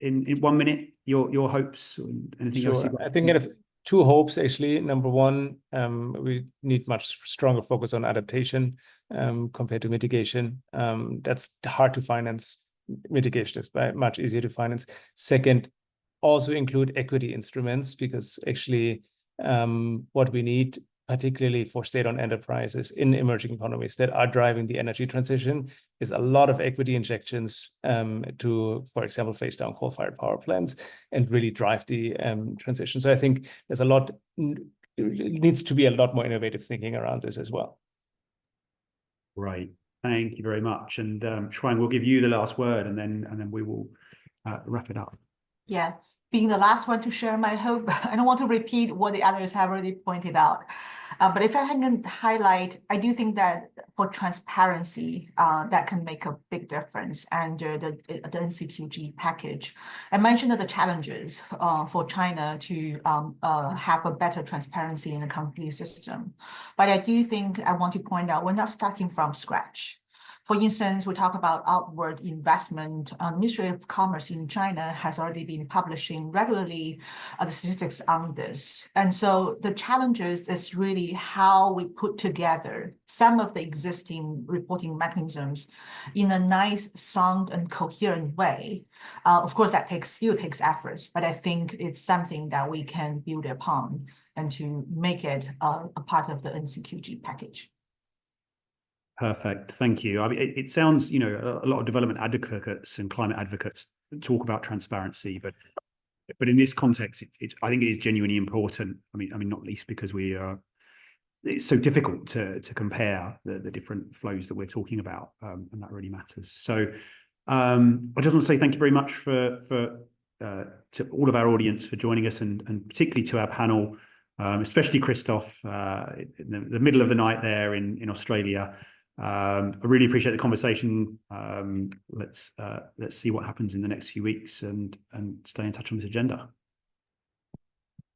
in 1 minute, your hopes, anything else? Sure. I think kind of two hopes, actually. Number one, we need much stronger focus on adaptation compared to mitigation. That's hard to finance. Mitigation is much easier to finance. Second, also include equity instruments, because actually what we need, particularly for state-owned enterprises in emerging economies that are driving the energy transition, is a lot of equity injections to, for example, phase down coal-fired power plants and really drive the transition. So I think there's it needs to be a lot more innovative thinking around this as well. Right. Thank you very much. And Shuang, we'll give you the last word, and then we will wrap it up. Yeah, being the last one to share my hope, I don't want to repeat what the others have already pointed out. But if I can highlight, I do think that for transparency, that can make a big difference under the NCQG package. I mentioned the challenges for China to have a better transparency in the complete system. But I do think I want to point out we're not starting from scratch. For instance, we talk about outward investment. Ministry of Commerce in China has already been publishing regularly the statistics on this. And so the challenges is really how we put together some of the existing reporting mechanisms in a nice, sound, and coherent way. Of course, that still takes efforts, but I think it's something that we can build upon and to make it a part of the NCQG package. Perfect. Thank you. I mean, it sounds, a lot of development advocates and climate advocates talk about transparency, but in this context, I think it is genuinely important. I mean, not least because it's so difficult to compare the different flows that we're talking about, and that really matters. So, I just want to say thank you very much to all of our audience for joining us, and particularly to our panel, especially Christoph, in the middle of the night there in Australia. I really appreciate the conversation. Let's see what happens in the next few weeks and stay in touch on this agenda.